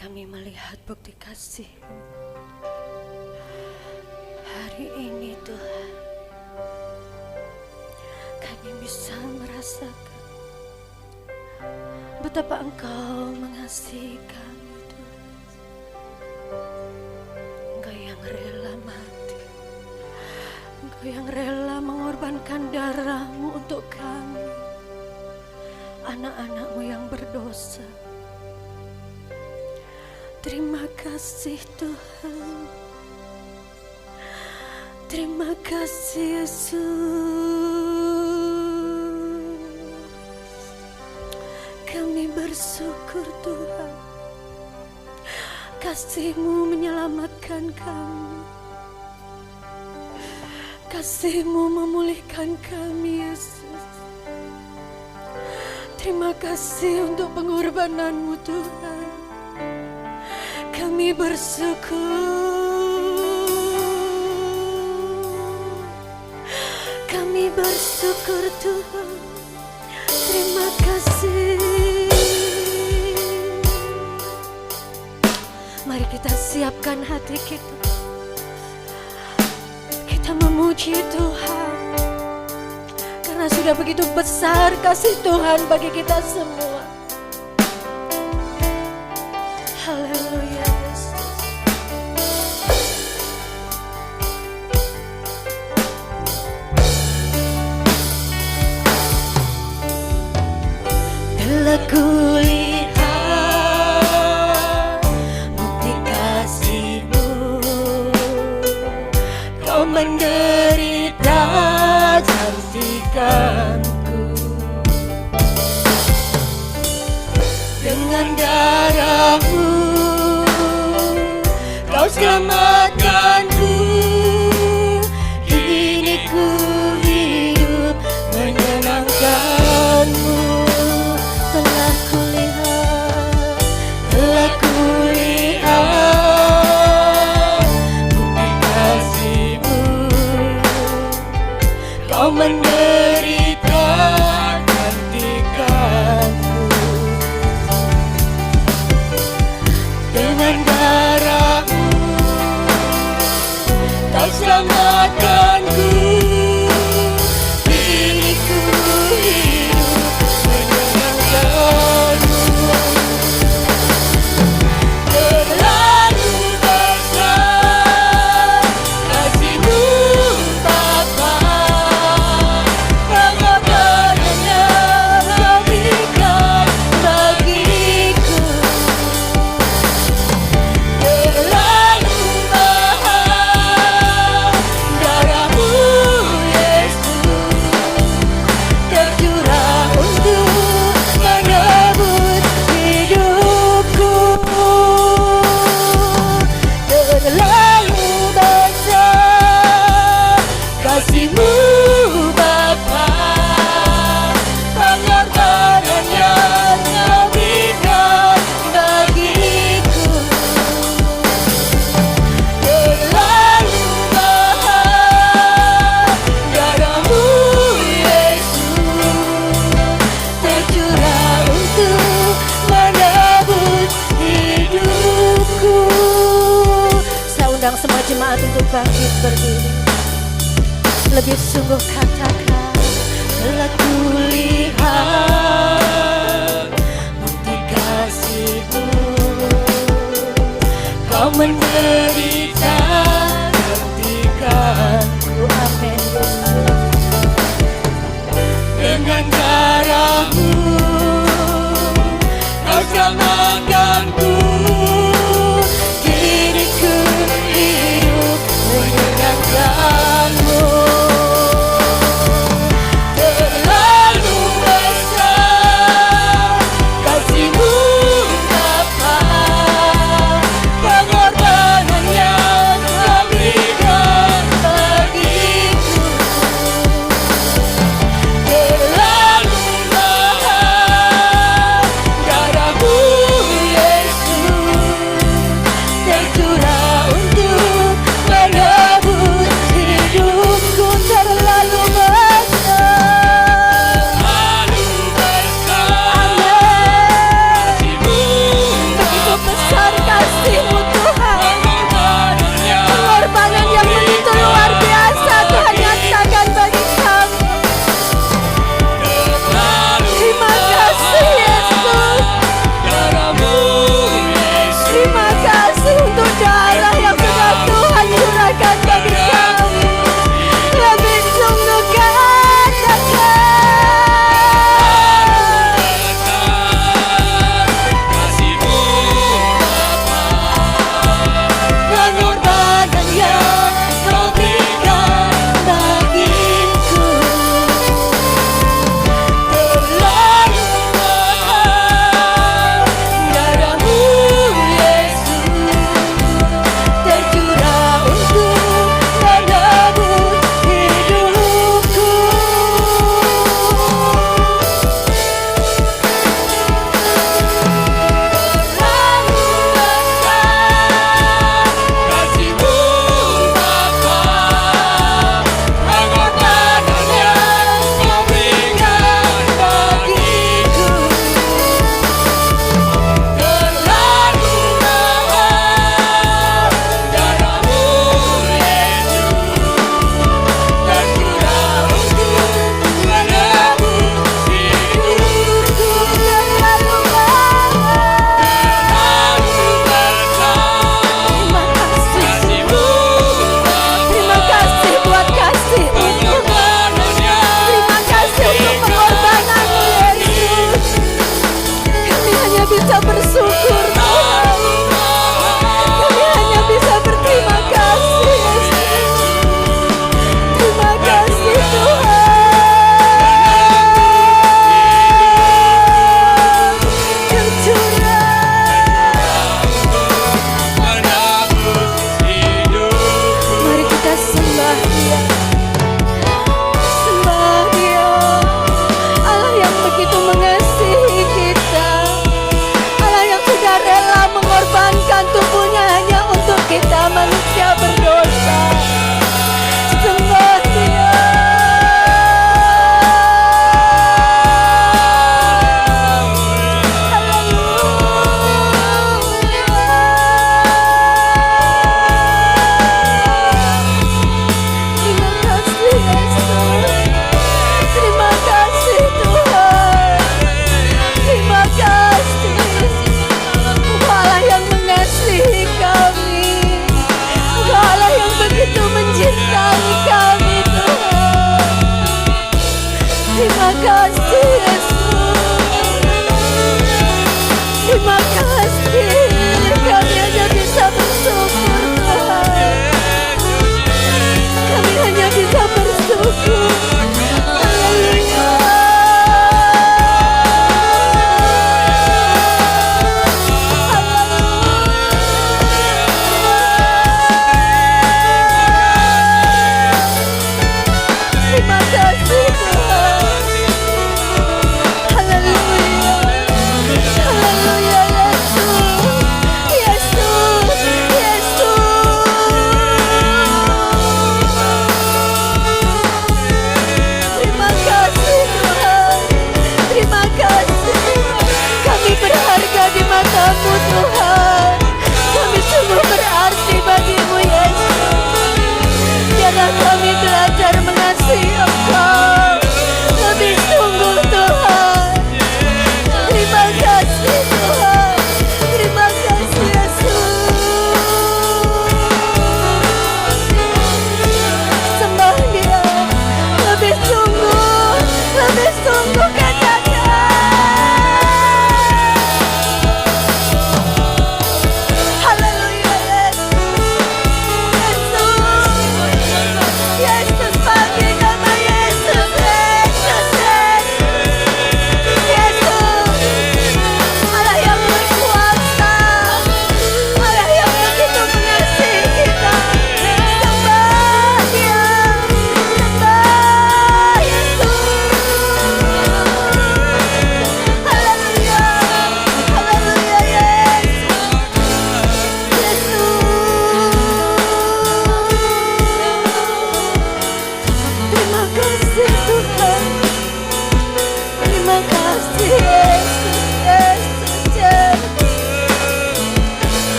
kami melihat bukti kasih hari ini Tuhan. Kami bisa merasakan betapa Engkau mengasihi kami Tuhan. Engkau yang rela mati, Engkau yang rela mengorbankan darah-Mu untuk kami, anak-anak-Mu yang berdosa. Terima kasih Tuhan. Terima kasih Yesus. Kami bersyukur Tuhan. Kasih-Mu menyelamatkan kami. Kasih-Mu memulihkan kami Yesus. Terima kasih untuk pengorbanan-Mu Tuhan. Kami bersyukur. Kami bersyukur Tuhan. Terima kasih. Mari kita siapkan hati kita. Kita memuji Tuhan. Karena sudah begitu besar kasih Tuhan bagi kita semua. Haleluya Yesus. Telah kulihat bukti kasih-Mu, Kau menderita gantikanku. Dengan darah-Mu Kau selamatkanku. Kini ku hidup menyenangkan-Mu. Telah kulihat bukti kasih-Mu, Kau menderita gantikanku. Dengan darah-Mu Kau selamatkanku. Kini ku hidup menyenangkan-Mu. Terlalu besar kasih-Mu Bapa, pengorbanan yang Kau berikan bagiku. Terlalu mahal darah-Mu Yesus, tercurah untuk menebus hidupku. Terlalu besar kasih-Mu Bapa, pengorbanan yang Kau berikan bagiku. Terlalu mahal darah-Mu Yesus, tercurah untuk menebus hidupku. Saya undang semua jemaat untuk bangkit berdiri. Lebih sungguh katakan, telah kulihat bukti kasih-Mu, Kau menderita gantikanku. Amin. Dengan darah-Mu Kau selamatkanku. Kini ku hidup menyenangkan-Mu. Terlalu besar kasih-Mu Bapa, pengorbanan yang Kau berikan bagiku. Terlalu mahal darah-Mu Yesus,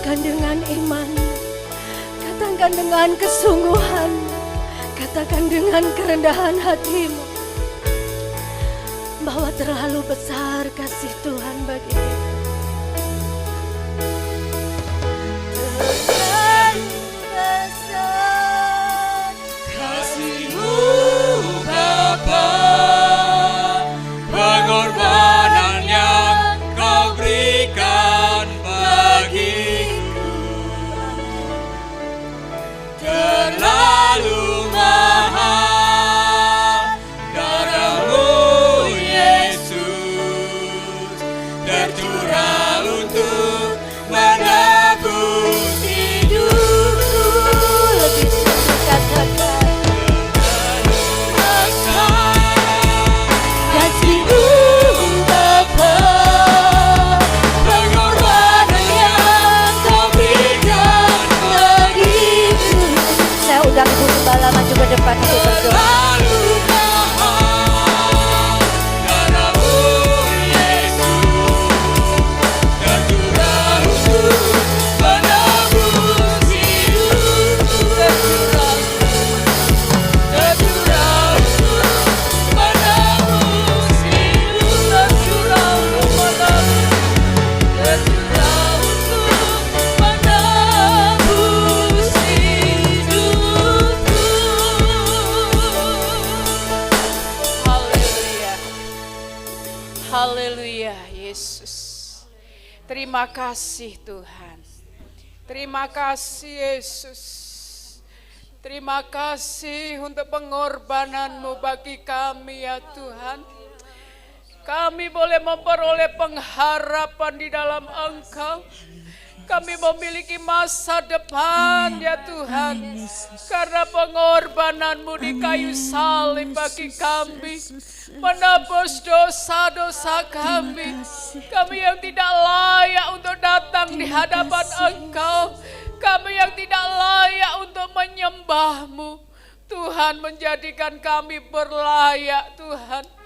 Katakan dengan iman, katakan dengan kesungguhan, katakan dengan kerendahan hatimu bahwa terlalu besar kasih Tuhan bagi kita. Terlalu besar kasih-Mu Bapa, pengorbanan yang Kau berikan bagiku terlalu mahal. Darah-Mu Yesus tercurah untuk menebus hidupku. lebih sungguh katakan kasih-Mu Bapa, pengorbanan yang Kau berikan bagiku saya undang Ibu Gembala maju ke depan untuk berdoa. terlalu mahal. Darah-Mu Yesus tercurah untuk menebus hidupku. Tercurah untuk menebus hidup. Tercurah untuk menebus hidupku. Haleluya. Haleluya Yesus. Terima kasih Tuhan. Terima kasih Yesus. Terima kasih untuk pengorbanan-Mu bagi kami ya Tuhan. Kami boleh memperoleh pengharapan di dalam Engkau. Kami memiliki masa depan ya Tuhan. Karena pengorbanan-Mu di kayu salib bagi kami. Menebus dosa-dosa kami. Kami yang tidak layak untuk datang di hadapan Engkau. Kami yang tidak layak untuk menyembah-Mu. Tuhan menjadikan kami berlayak Tuhan.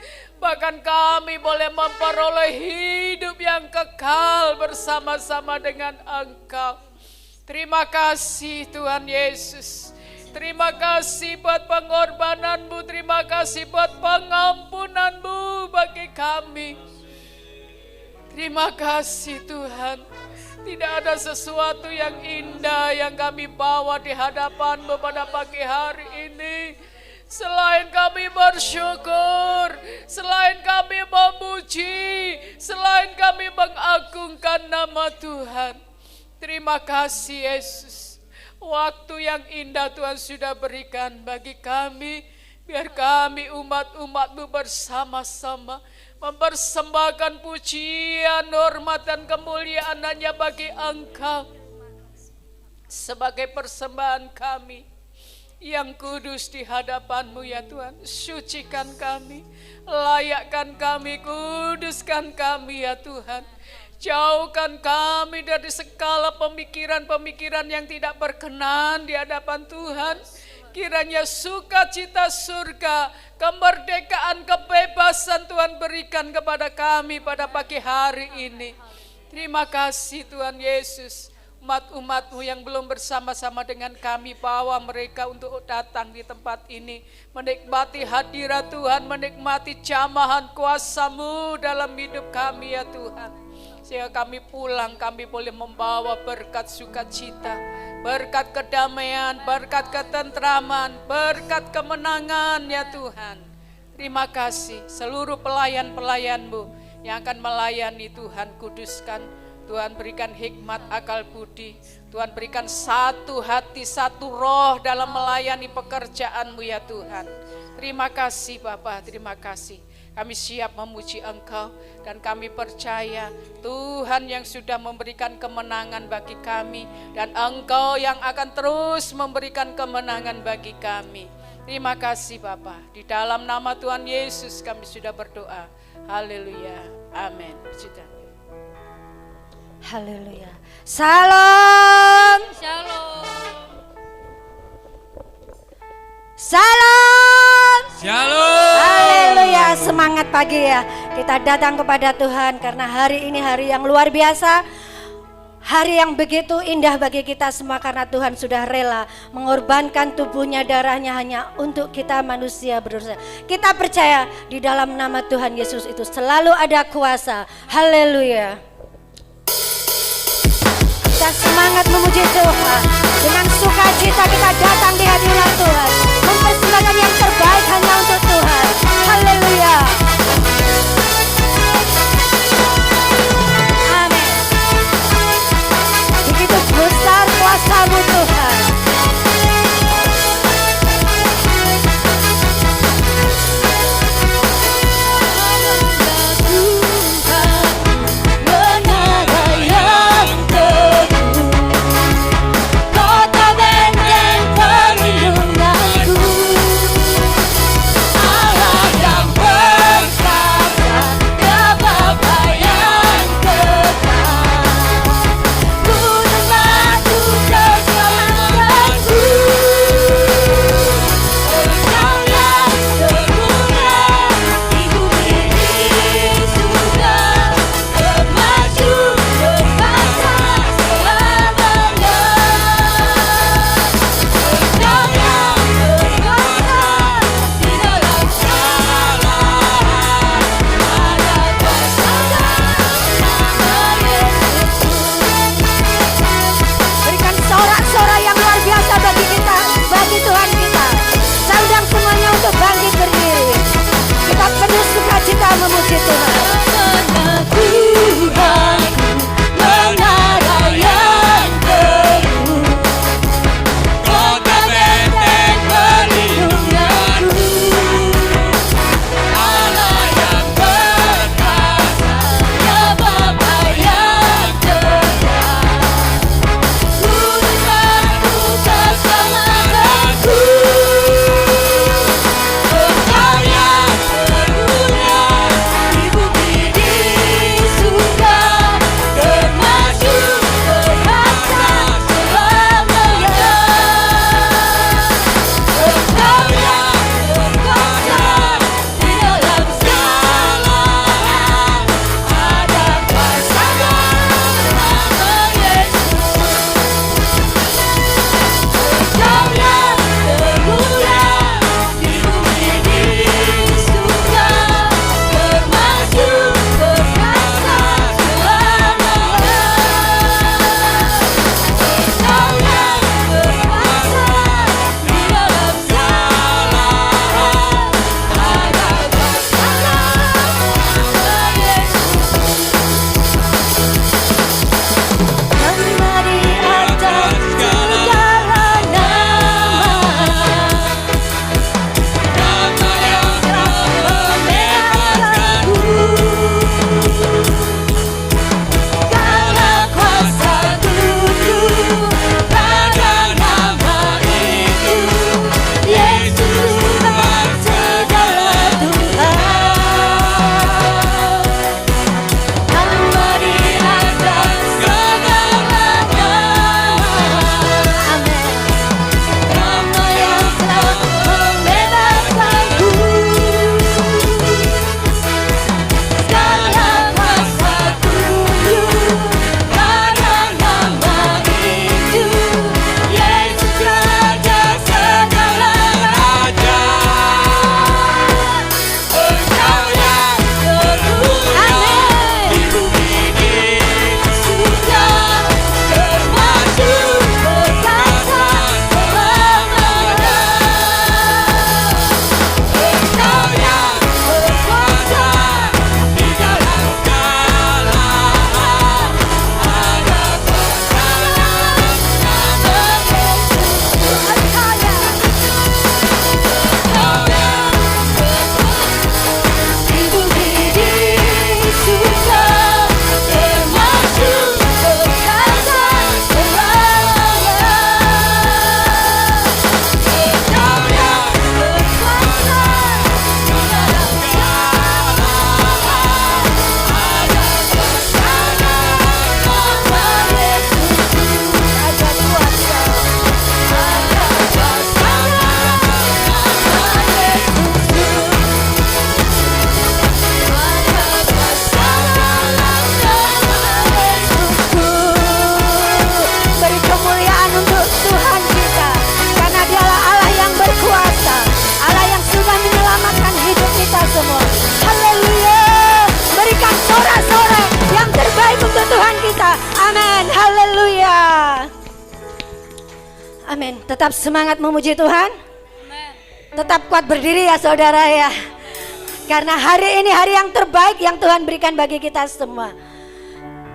Bahkan kami boleh memperoleh hidup yang kekal bersama-sama dengan Engkau. Terima kasih Tuhan Yesus. Terima kasih buat pengorbanan-Mu. Terima kasih buat pengampunan-Mu bagi kami. Terima kasih Tuhan. Tidak ada sesuatu yang indah yang kami bawa di hadapan-Mu pada pagi hari ini. Selain kami bersyukur, selain kami memuji, selain kami mengagungkan nama Tuhan. Terima kasih Yesus. Waktu yang indah Tuhan sudah berikan bagi kami. Biar kami umat-umat-Mu bersama-sama mempersembahkan pujian, hormat dan kemuliaan hanya bagi Engkau. Sebagai persembahan kami yang kudus di hadapan-Mu ya Tuhan. Sucikan kami, layakkan kami, kuduskan kami ya Tuhan. Jauhkan kami dari segala pemikiran-pemikiran yang tidak berkenan di hadapan Tuhan. Kiranya sukacita surga, kemerdekaan, kebebasan Tuhan berikan kepada kami pada pagi hari ini. Terima kasih Tuhan Yesus. Umat-umat-Mu yang belum bersama-sama dengan kami, bawa mereka untuk datang di tempat ini. Menikmati hadirat Tuhan, menikmati jamahan kuasa-Mu dalam hidup kami ya Tuhan. Sehingga kami pulang, kami boleh membawa berkat sukacita, berkat kedamaian, berkat ketentraman, berkat kemenangan ya Tuhan. Terima kasih seluruh pelayan-pelayan-Mu yang akan melayani Tuhan, kuduskan. Tuhan berikan hikmat, akal budi. Tuhan berikan satu hati, satu roh dalam melayani pekerjaan-Mu ya Tuhan. Terima kasih Bapa, terima kasih. Kami siap memuji Engkau dan kami percaya Tuhan yang sudah memberikan kemenangan bagi kami dan Engkau yang akan terus memberikan kemenangan bagi kami. Terima kasih Bapa. Di dalam nama Tuhan Yesus kami sudah berdoa. Haleluya. Amin. Haleluya. Salam. Shalom. Salam. Shalom. Haleluya. Semangat pagi ya. Kita datang kepada Tuhan karena hari ini hari yang luar biasa. hari yang begitu indah bagi kita semua karena Tuhan sudah rela mengorbankan tubuhnya, darahnya hanya untuk kita manusia berdosa. Kita percaya di dalam nama Tuhan Yesus itu selalu ada kuasa. Haleluya. Kita semangat memuji Tuhan. Dengan sukacita kita datang di hadirat Tuhan, mempersembahkan yang terbaik hanya untuk Tuhan. Haleluya. Amin. Begitu besar kuasa-Mu Tuhan. Kota benteng perlindungan Amin. Tetap semangat memuji Tuhan. Tetap kuat berdiri ya saudara ya. Karena hari ini hari yang terbaik yang Tuhan berikan bagi kita semua.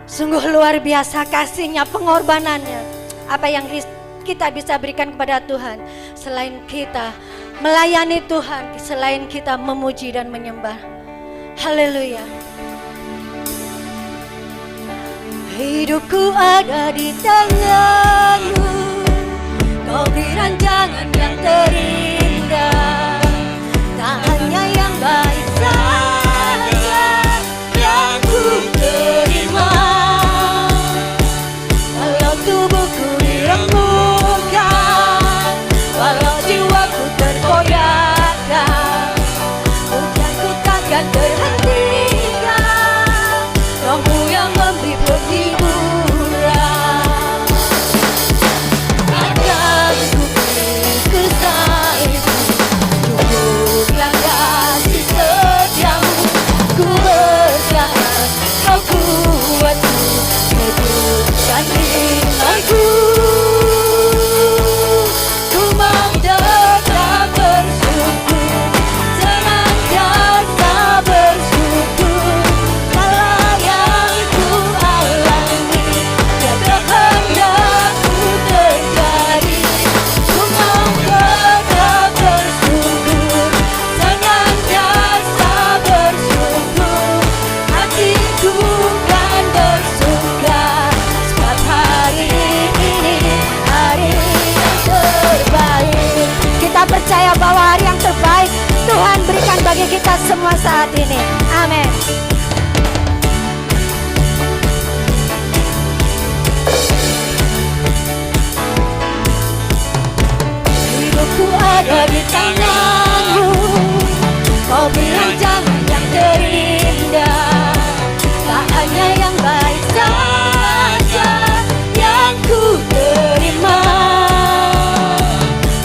Sungguh luar biasa kasihnya, pengorbanannya. Apa yang kita bisa berikan kepada Tuhan selain kita melayani Tuhan, selain kita memuji dan menyembah. Haleluya. Hidupku ada di tangan-Mu, Kau beri rancangan yang terindah. Tak hanya yang baik saja yang ku terima. Walau tubuhku diremukkan, walau jiwaku terkoyakkan, hujanku takkan terhentikan. Roh-Mu yang memberi penghiburan. Akan ku beri kesayangan, cukuplah kasih setiamu. Ku bertahan, Kau kuatku, teguhkan imanku. Ku mau tetap bersyukur, senantiasa bersyukur. Segala yang ku alami, biar kehendakmu terjadi. Ku mau tetap bersyukur, senantiasa bersyukur. Hatiku kan bersuka, sebab hari ini hari yang terbaik. Kita percaya bahwa hari yang terbaik Tuhan berikan bagi kita semua saat ini. Amin. Hidupku ada di tangan-Mu, Kau beri rancangan yang terindah. Tak hanya yang baik saja yang ku terima.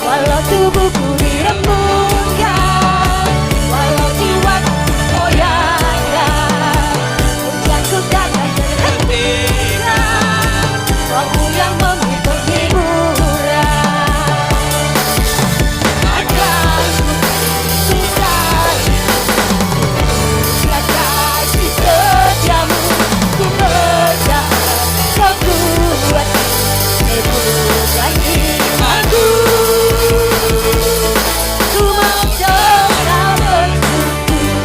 Walau tubuhku diremukkan, walau jiwaku koyakkan, hujanku takkan terhentikan. Roh-Mu yang memberi penghiburan. Akan ku beri kesayangan, kasih setiamu. Ku bertahan, Kau kuat, teguhkan imanku. Ku mau tetap bersyukur,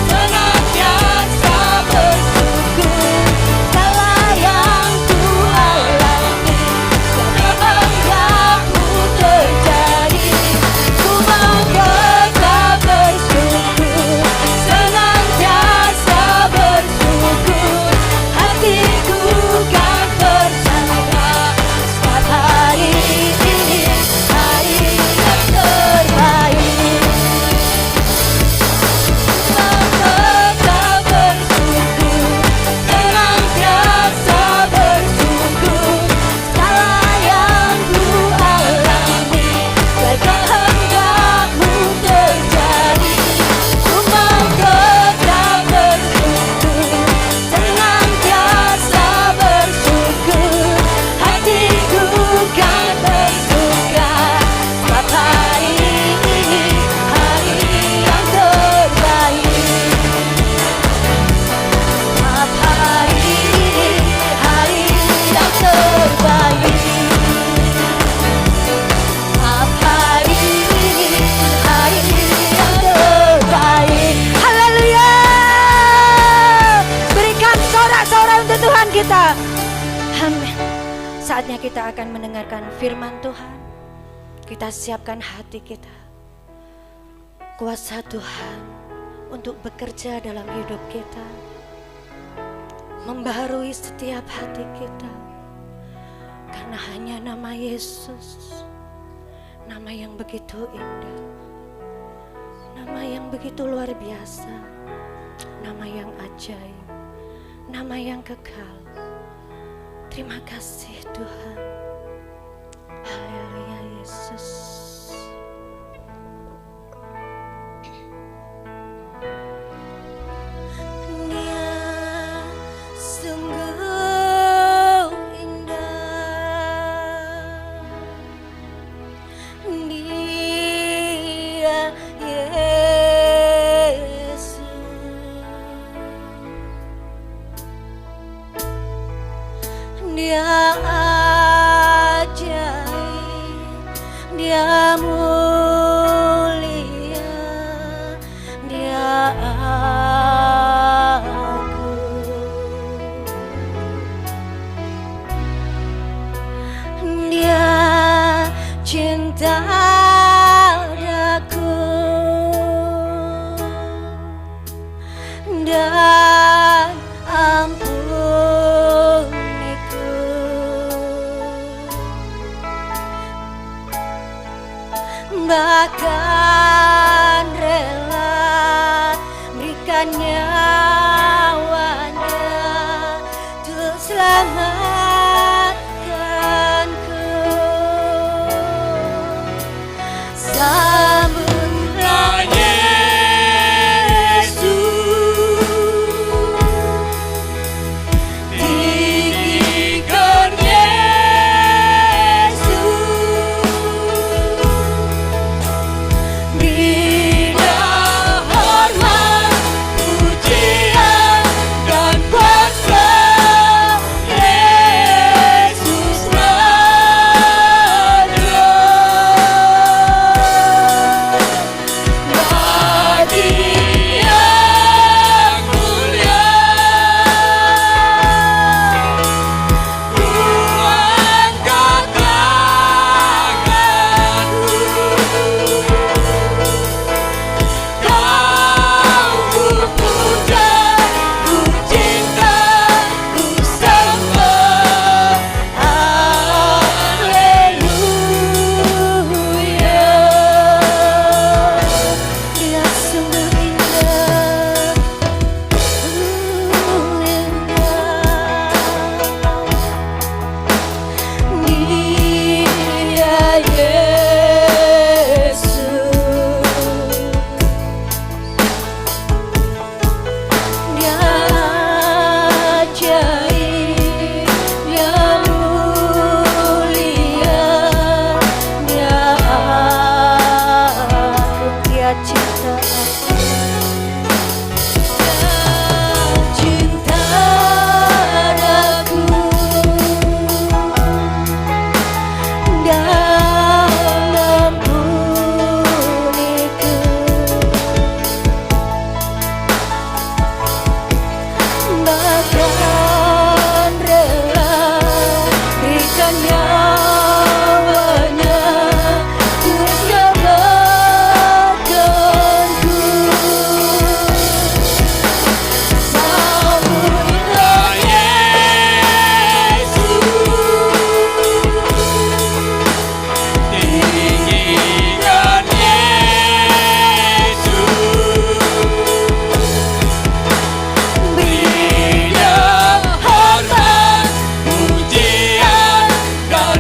senantiasa bersyukur. Segala yang ku alami, biar kehendakmu terjadi. Ku mau tetap bersyukur, senantiasa bersyukur. Hatiku kan percaya, sebab hari ini hari yang terbaik. Mau tetap bersyukur, senantiasa bersyukur. Segala yang ku alami, biar kehendakmu terjadi. Ku mau tetap bersyukur, senantiasa bersyukur. Hatiku kan bersuka, sebab hari ini hari yang terbaik. Sebab hari ini hari yang terbaik. Sebab hari ini hari yang terbaik. Haleluya. Berikan sorak-sorai untuk Tuhan kita. Amin. Saatnya kita akan mendengarkan firman Tuhan. Kita siapkan hati kita. Kuasa Tuhan untuk bekerja dalam hidup kita, membaharui setiap hati kita. Karena hanya nama Yesus, nama yang begitu indah, nama yang begitu luar biasa, nama yang ajaib, nama yang kekal. Terima kasih Tuhan. Haleluya Yesus. Dia sungguh indah. Dia ajaib, Dia mulia, Dia agung. Dia cinta daku dan ampuniku, bahkan rela berikan nyawanya untuk selamatkanku. Sambutlah Yesus, tinggikan Yesus, berilah hormat, pujian dan kuasa Yesus Raja. Bagi yang mulia, ku angkat tanganku. Kau ku puja, ku cinta, ku sembah. Haleluya. Dia sungguh indah, Dia Yesus, Dia ajaib, Dia mulia, Dia agung. Dia cinta aku, cinta daku dan ampuniku, bahkan rela berikan nyawanya untuk selamatkanku. Sambutlah Yesus, tinggikan Yesus, berilah hormat, pujian dan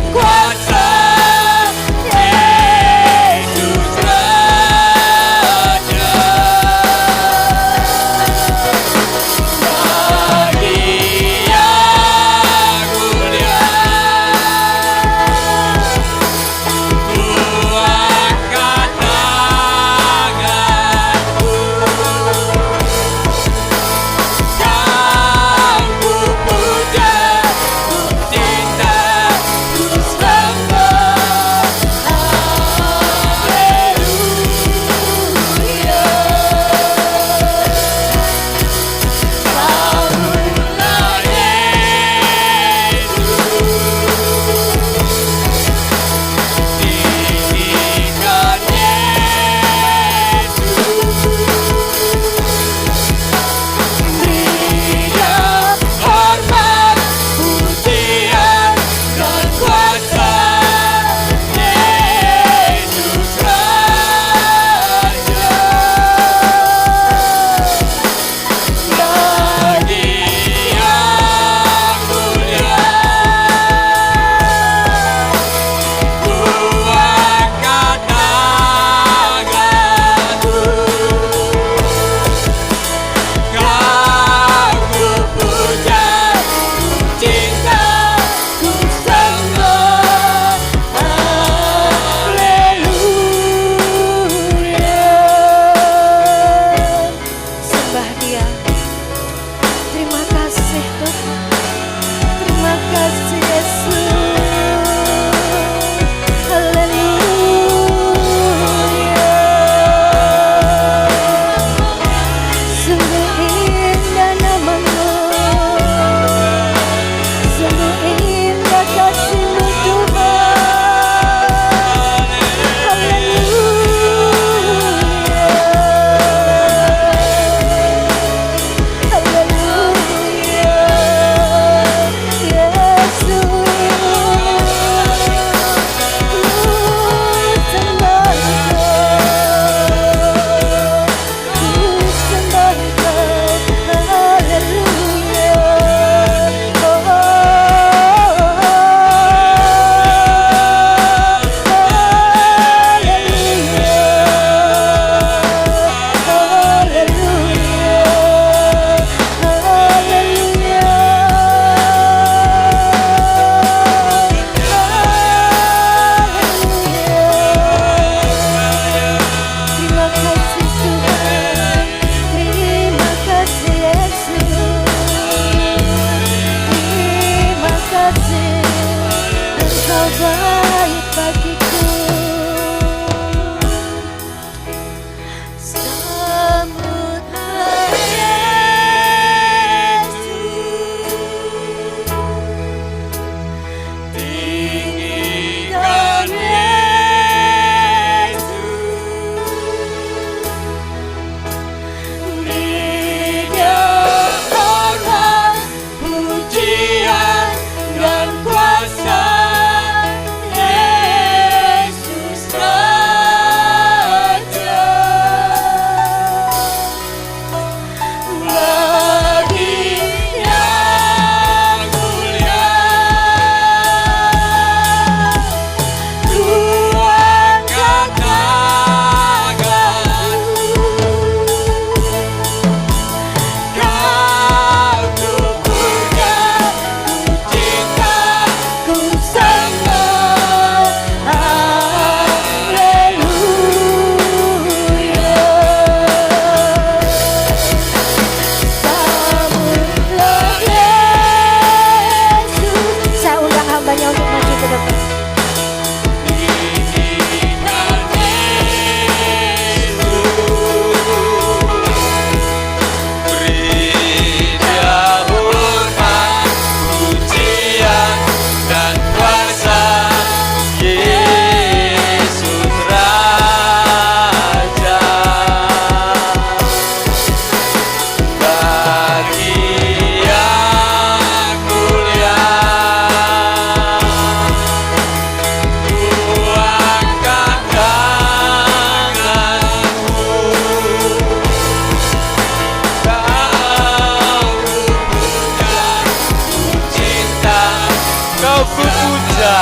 Kau ku puja,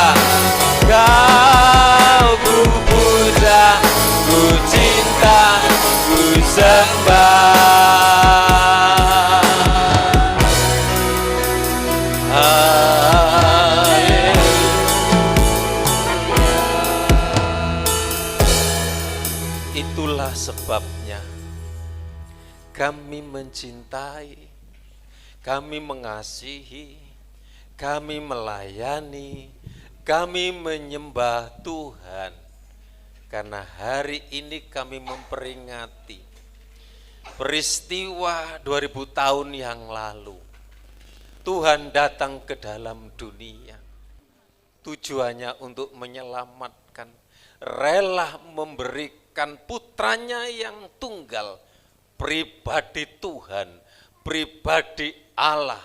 kau ku puja, ku cinta, ku sembah. Itulah sebabnya kami mencintai, kami mengasihi, kami melayani, kami menyembah Tuhan. Karena hari ini kami memperingati peristiwa 2000 tahun yang lalu. Tuhan datang ke dalam dunia. Tujuannya untuk menyelamatkan, rela memberikan putranya yang tunggal, pribadi Tuhan, pribadi Allah.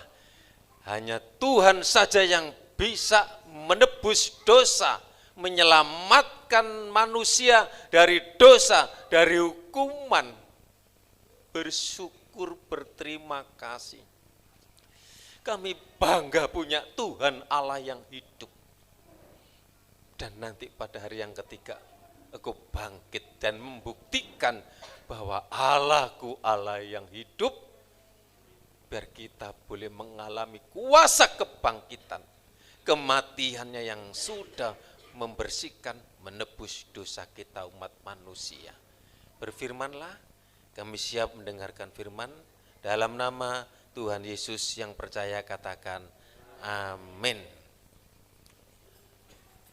Hanya Tuhan saja yang bisa menebus dosa, menyelamatkan manusia dari dosa, dari hukuman. Bersyukur, berterima kasih. Kami bangga punya Tuhan Allah yang hidup. Dan nanti pada hari yang ketiga, Engkau bangkit dan membuktikan bahwa Allahku Allah yang hidup, biar kita boleh mengalami kuasa kebangkitan, kematiannya yang sudah membersihkan, menebus dosa kita umat manusia. Berfirmanlah, kami siap mendengarkan firman. Dalam nama Tuhan Yesus yang percaya katakan amin.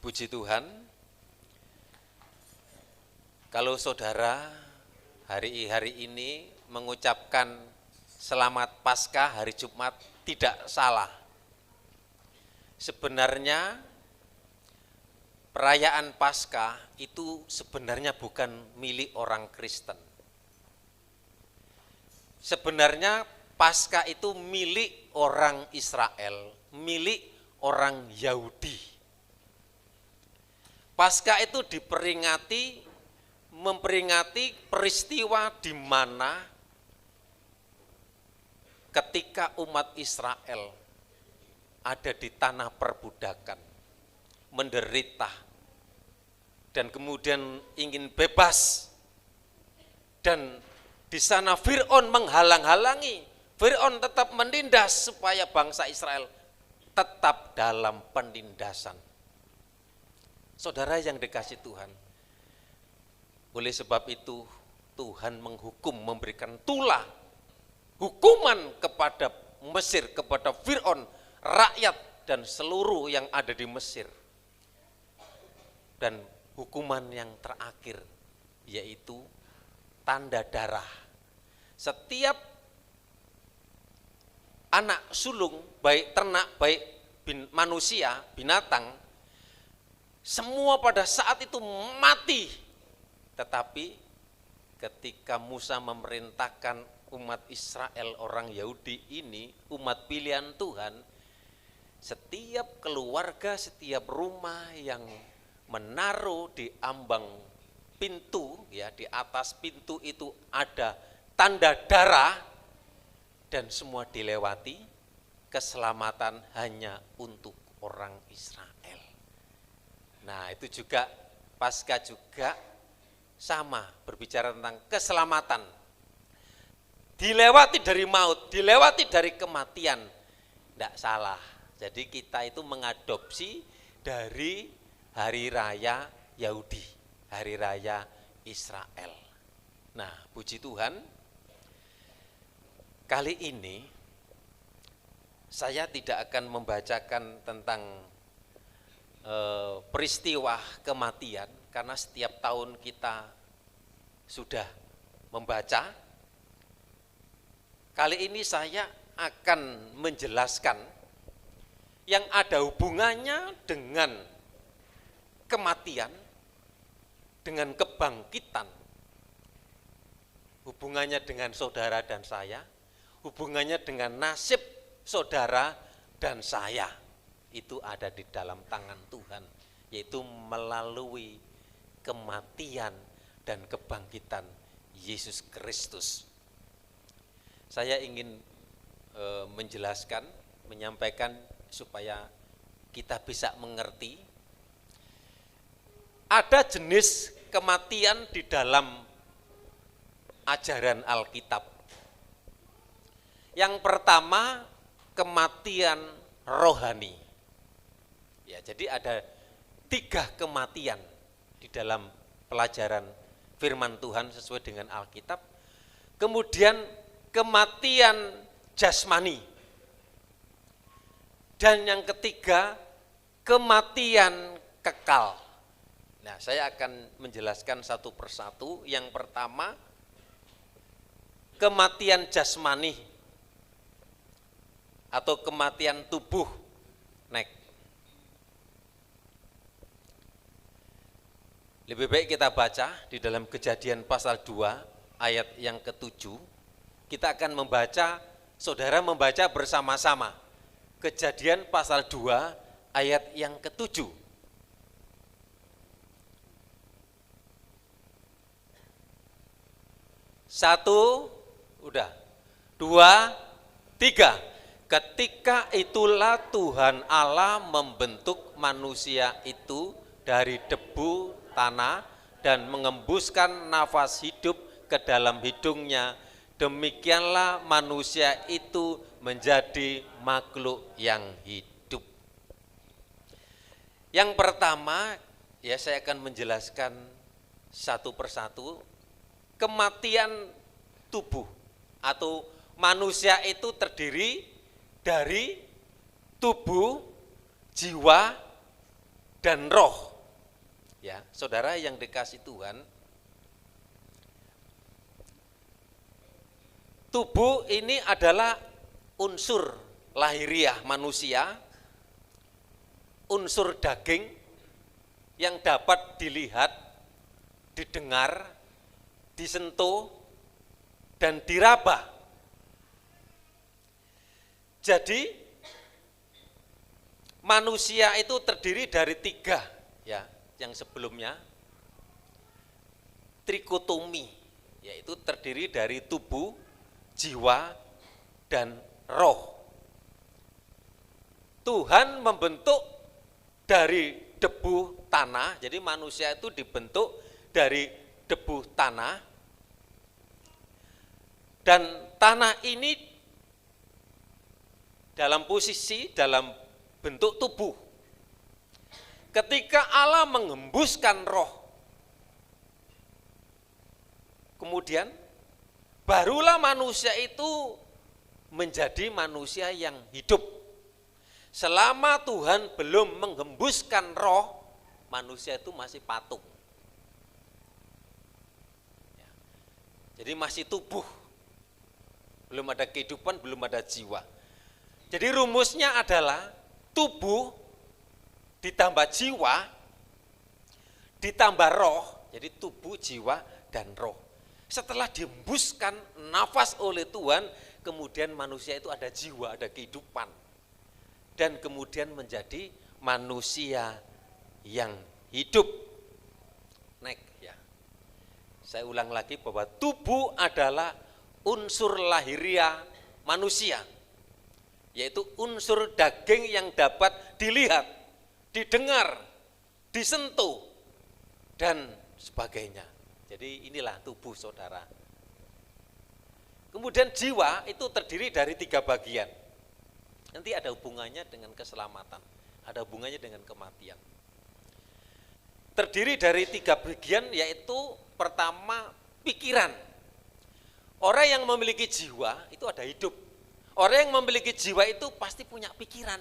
Puji Tuhan. Kalau saudara hari ini mengucapkan selamat Paskah hari Jumat, tidak salah. Sebenarnya perayaan Paskah itu sebenarnya bukan milik orang Kristen. Sebenarnya Paskah itu milik orang Israel, milik orang Yahudi. Paskah itu memperingati peristiwa di mana ketika umat Israel ada di tanah perbudakan, menderita, dan kemudian ingin bebas, dan di sana Fir'aun menghalang-halangi, Fir'aun tetap menindas supaya bangsa Israel tetap dalam penindasan. Saudara yang dikasih Tuhan, oleh sebab itu Tuhan menghukum, memberikan tulah, hukuman kepada Mesir, kepada Fir'aun, rakyat dan seluruh yang ada di Mesir. Dan hukuman yang terakhir yaitu tanda darah. Setiap anak sulung, baik ternak, baik manusia, binatang, semua pada saat itu mati. Tetapi ketika Musa memerintahkan umat Israel, orang Yahudi ini, umat pilihan Tuhan, setiap keluarga, setiap rumah yang menaruh di ambang pintu, ya, di atas pintu itu ada tanda darah, dan semua dilewati, keselamatan hanya untuk orang Israel. Nah, itu juga Paskah juga sama, berbicara tentang keselamatan. Dilewati dari maut, dilewati dari kematian, tidak salah. Jadi kita itu mengadopsi dari hari raya Yahudi, hari raya Israel. Nah, puji Tuhan, kali ini saya tidak akan membacakan tentang peristiwa kematian, karena setiap tahun kita sudah membaca. Kali ini saya akan menjelaskan yang ada hubungannya dengan kematian, dengan kebangkitan, hubungannya dengan saudara dan saya, hubungannya dengan nasib saudara dan saya. Itu ada di dalam tangan Tuhan, yaitu melalui kematian dan kebangkitan Yesus Kristus. Saya ingin menjelaskan, menyampaikan supaya kita bisa mengerti, ada jenis kematian di dalam ajaran Alkitab. Yang pertama, kematian rohani. Ya, jadi ada 3 kematian di dalam pelajaran firman Tuhan sesuai dengan Alkitab. Kemudian kematian jasmani. Dan yang ketiga, kematian kekal. Nah, saya akan menjelaskan satu persatu. Yang pertama, kematian jasmani atau kematian tubuh. Next. Lebih baik kita baca di dalam Kejadian pasal 2 ayat yang ke-7. Kita akan membaca, saudara membaca bersama-sama. Kejadian pasal 2 ayat yang ke-7. Satu, udah. 2, 3. Ketika itulah Tuhan Allah membentuk manusia itu dari debu tanah dan mengembuskan nafas hidup ke dalam hidungnya. Demikianlah manusia itu menjadi makhluk yang hidup. Yang pertama, ya saya akan menjelaskan satu persatu. Kematian tubuh atau manusia itu terdiri dari tubuh, jiwa, dan roh. Ya, saudara yang dikasih Tuhan, tubuh ini adalah unsur lahiriah manusia, unsur daging yang dapat dilihat, didengar, disentuh, dan diraba. Jadi manusia itu terdiri dari 3, ya, yang sebelumnya trikotomi, yaitu terdiri dari tubuh, jiwa, dan roh. Tuhan membentuk dari debu tanah, jadi manusia itu dibentuk dari debu tanah, dan tanah ini dalam posisi, dalam bentuk tubuh. Ketika Allah mengembuskan roh, kemudian barulah manusia itu menjadi manusia yang hidup. Selama Tuhan belum menghembuskan roh, manusia itu masih patung. Jadi masih tubuh, belum ada kehidupan, belum ada jiwa. Jadi rumusnya adalah tubuh ditambah jiwa, ditambah roh, jadi tubuh, jiwa, dan roh. Setelah dihembuskan nafas oleh Tuhan, kemudian manusia itu ada jiwa, ada kehidupan. Dan kemudian menjadi manusia yang hidup. Next, ya. Saya ulang lagi bahwa tubuh adalah unsur lahiriah manusia, yaitu unsur daging yang dapat dilihat, didengar, disentuh, dan sebagainya. Jadi inilah tubuh saudara. Kemudian jiwa itu terdiri dari 3 bagian. Nanti ada hubungannya dengan keselamatan, ada hubungannya dengan kematian. Terdiri dari 3 bagian, yaitu pertama pikiran. Orang yang memiliki jiwa itu ada hidup. Orang yang memiliki jiwa itu pasti punya pikiran.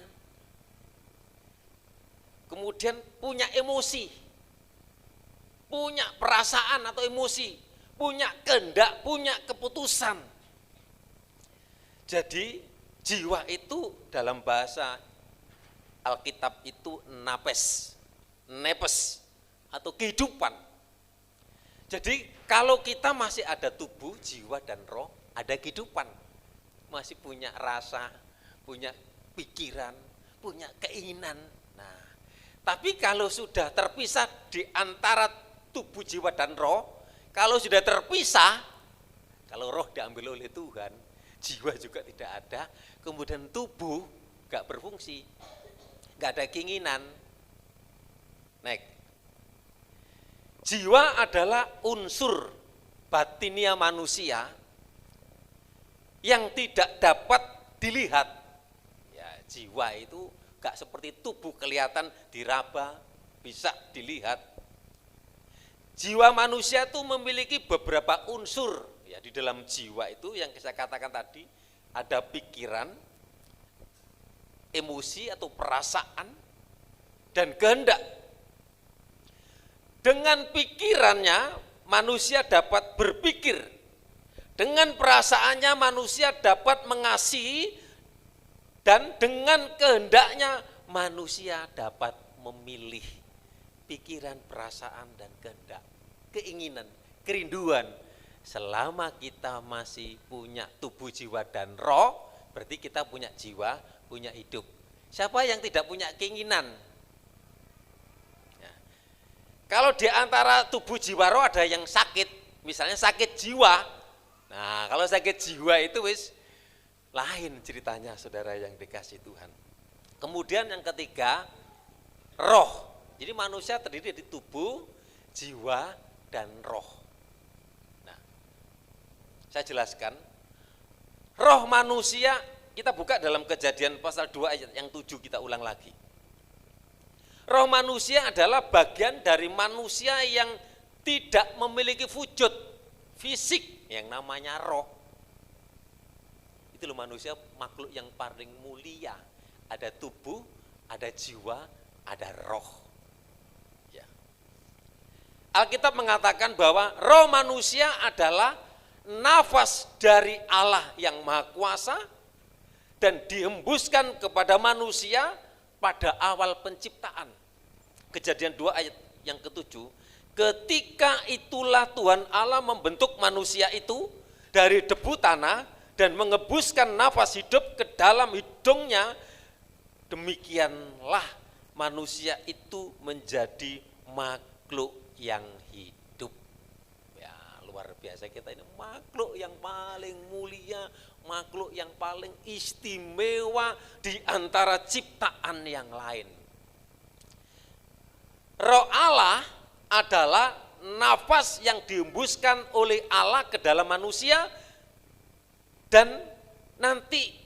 Kemudian punya emosi, punya perasaan atau emosi, punya kehendak, punya keputusan. Jadi jiwa itu dalam bahasa Alkitab itu nepes atau kehidupan. Jadi kalau kita masih ada tubuh, jiwa, dan roh, ada kehidupan. Masih punya rasa, punya pikiran, punya keinginan. Nah, tapi kalau sudah terpisah di antara tubuh, jiwa, dan roh, kalau sudah terpisah, kalau roh diambil oleh Tuhan, jiwa juga tidak ada, kemudian tubuh gak berfungsi. nggak ada keinginan. Jiwa adalah unsur batinia manusia yang tidak dapat dilihat. Ya, jiwa itu nggak seperti tubuh kelihatan diraba, bisa dilihat. Jiwa manusia itu memiliki beberapa unsur. Ya, di dalam jiwa itu yang saya katakan tadi, ada pikiran, emosi atau perasaan, dan kehendak. Dengan pikirannya manusia dapat berpikir, dengan perasaannya manusia dapat mengasihi, dan dengan kehendaknya manusia dapat memilih. Pikiran, perasaan, dan kehendak, keinginan, kerinduan. Selama kita masih punya tubuh, jiwa, dan roh, berarti kita punya jiwa, punya hidup. Siapa yang tidak punya keinginan? Ya. Kalau di antara tubuh, jiwa, roh ada yang sakit, misalnya sakit jiwa. Nah, kalau sakit jiwa itu wis lain ceritanya, saudara yang dikasih Tuhan. Kemudian yang ketiga, roh. Jadi manusia terdiri dari tubuh, jiwa, dan roh. Nah, saya jelaskan. Roh manusia, kita buka dalam Kejadian pasal 2 ayat yang 7, kita ulang lagi. Roh manusia adalah bagian dari manusia yang tidak memiliki wujud fisik yang namanya roh. Itu loh manusia, makhluk yang paling mulia. Ada tubuh, ada jiwa, ada roh. Alkitab mengatakan bahwa roh manusia adalah nafas dari Allah yang Maha Kuasa dan dihembuskan kepada manusia pada awal penciptaan. Kejadian 2 ayat yang ke-7, ketika itulah Tuhan Allah membentuk manusia itu dari debu tanah dan mengebuskan nafas hidup ke dalam hidungnya, demikianlah manusia itu menjadi makhluk yang hidup. Ya, luar biasa, kita ini makhluk yang paling mulia, makhluk yang paling istimewa di antara ciptaan yang lain. Roh Allah adalah nafas yang dihembuskan oleh Allah ke dalam manusia, dan nanti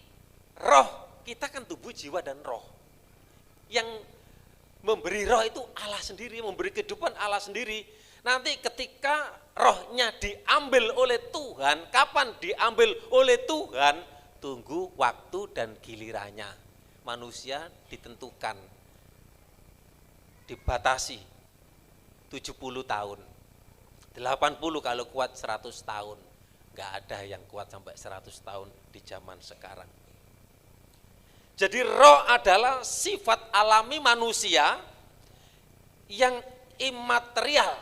roh kita kan tubuh, jiwa, dan roh. Yang memberi roh itu Allah sendiri, memberi kehidupan Allah sendiri. Nanti ketika rohnya diambil oleh Tuhan, kapan diambil oleh Tuhan? Tunggu waktu dan gilirannya. Manusia ditentukan, dibatasi 70 tahun, 80 kalau kuat 100 tahun. Gak ada yang kuat sampai 100 tahun di zaman sekarang. Jadi roh adalah sifat alami manusia yang imaterial,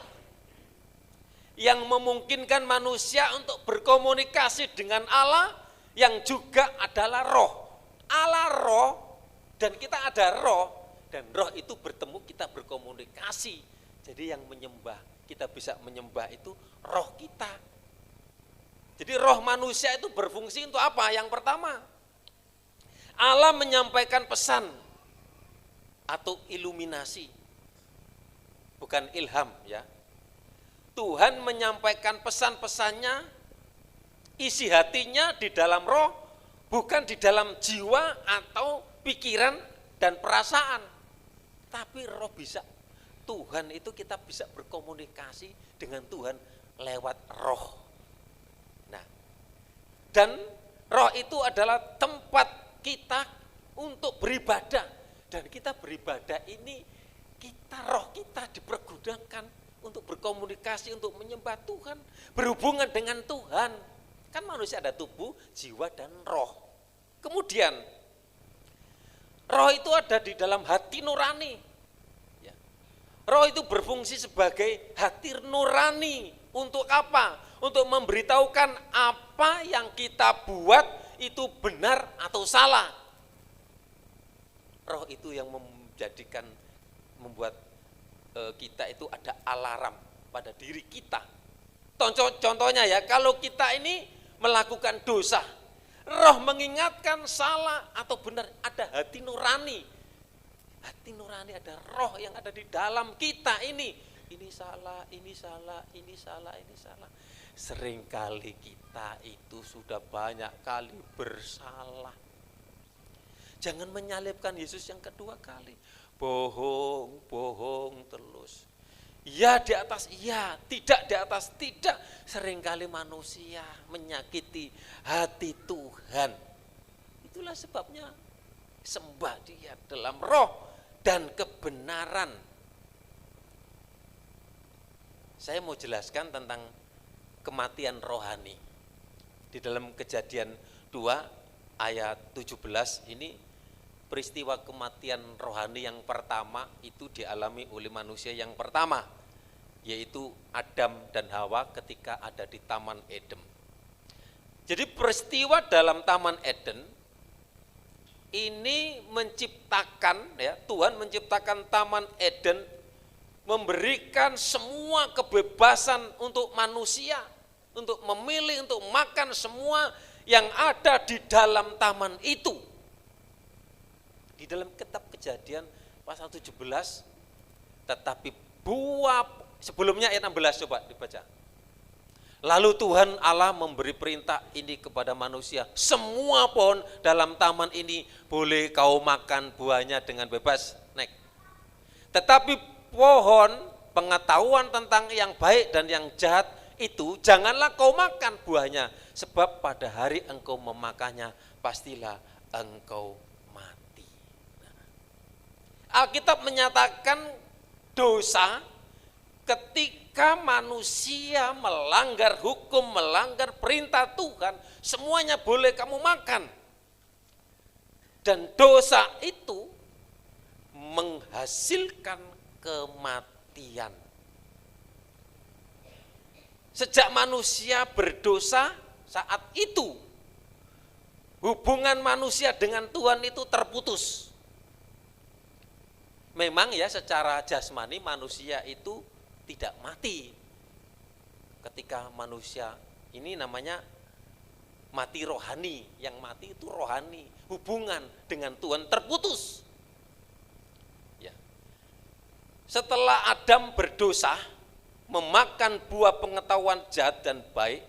yang memungkinkan manusia untuk berkomunikasi dengan Allah yang juga adalah roh. Allah roh dan kita ada roh, dan roh itu bertemu, kita berkomunikasi. Jadi yang menyembah, kita bisa menyembah itu roh kita. Jadi roh manusia itu berfungsi untuk apa? Yang pertama, Allah menyampaikan pesan atau iluminasi, bukan ilham ya. Tuhan menyampaikan pesan-pesannya, isi hatinya di dalam roh, bukan di dalam jiwa atau pikiran dan perasaan. Tapi roh bisa, Tuhan itu kita bisa berkomunikasi dengan Tuhan lewat roh. Nah, dan roh itu adalah tempat kita untuk beribadah, dan kita beribadah ini roh kita dipergunakan untuk berkomunikasi, untuk menyembah Tuhan, berhubungan dengan Tuhan. Kan manusia ada tubuh, jiwa, dan roh. Kemudian roh itu ada di dalam hati nurani. Ya. Roh itu berfungsi sebagai hati nurani. Untuk apa? Untuk memberitahukan apa yang kita buat itu benar atau salah. Roh itu yang membuat kita itu ada alarm pada diri kita. Contohnya ya, kalau kita ini melakukan dosa, roh mengingatkan salah atau benar, ada hati nurani Hati nurani, ada roh yang ada di dalam kita ini. Ini salah, ini salah, ini salah, ini salah. Seringkali kita itu sudah banyak kali bersalah. Jangan menyalibkan Yesus yang kedua kali. Bohong, bohong terus. Ya di atas iya, tidak di atas tidak. Seringkali manusia menyakiti hati Tuhan. Itulah sebabnya sembah Dia dalam roh dan kebenaran. Saya mau jelaskan tentang kematian rohani. Di dalam Kejadian 2 ayat 17 ini peristiwa kematian rohani yang pertama itu dialami oleh manusia yang pertama, yaitu Adam dan Hawa ketika ada di Taman Eden. Jadi peristiwa dalam Taman Eden ini menciptakan, ya, Tuhan menciptakan Taman Eden, memberikan semua kebebasan untuk manusia, untuk memilih, untuk makan semua yang ada di dalam taman itu. Di dalam kitab Kejadian pasal 17, tetapi buah, sebelumnya ayat 16 coba dibaca. Lalu Tuhan Allah memberi perintah ini kepada manusia, semua pohon dalam taman ini boleh kau makan buahnya dengan bebas. Next. Tetapi pohon pengetahuan tentang yang baik dan yang jahat itu janganlah kau makan buahnya, sebab pada hari engkau memakannya pastilah engkau mati. Alkitab menyatakan dosa ketika manusia melanggar hukum, melanggar perintah Tuhan, semuanya boleh kamu makan. Dan dosa itu menghasilkan kematian. Sejak manusia berdosa, saat itu hubungan manusia dengan Tuhan itu terputus. Memang ya secara jasmani manusia itu tidak mati. Ketika manusia ini namanya mati rohani, yang mati itu rohani, hubungan dengan Tuhan terputus. Ya. Setelah Adam berdosa, memakan buah pengetahuan jahat dan baik,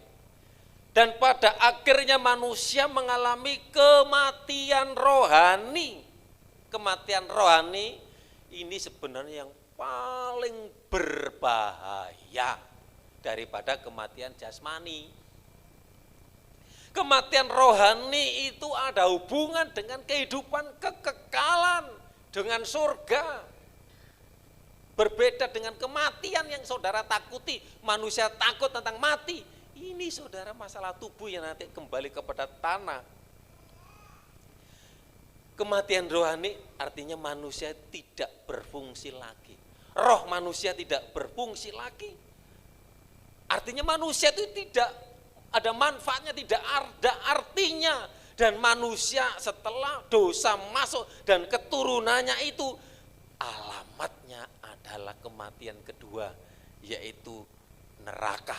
dan pada akhirnya manusia mengalami kematian rohani. Kematian rohani ini sebenarnya yang paling berbahaya daripada kematian jasmani. Kematian rohani itu ada hubungan dengan kehidupan kekekalan, dengan surga. Berbeda dengan kematian yang saudara takuti, manusia takut tentang mati. Ini saudara masalah tubuh yang nanti kembali kepada tanah. Kematian rohani artinya manusia tidak berfungsi lagi. Roh manusia tidak berfungsi lagi. Artinya manusia itu tidak ada manfaatnya, tidak ada artinya. Dan manusia setelah dosa masuk dan keturunannya itu alamatnya adalah kematian kedua, yaitu neraka.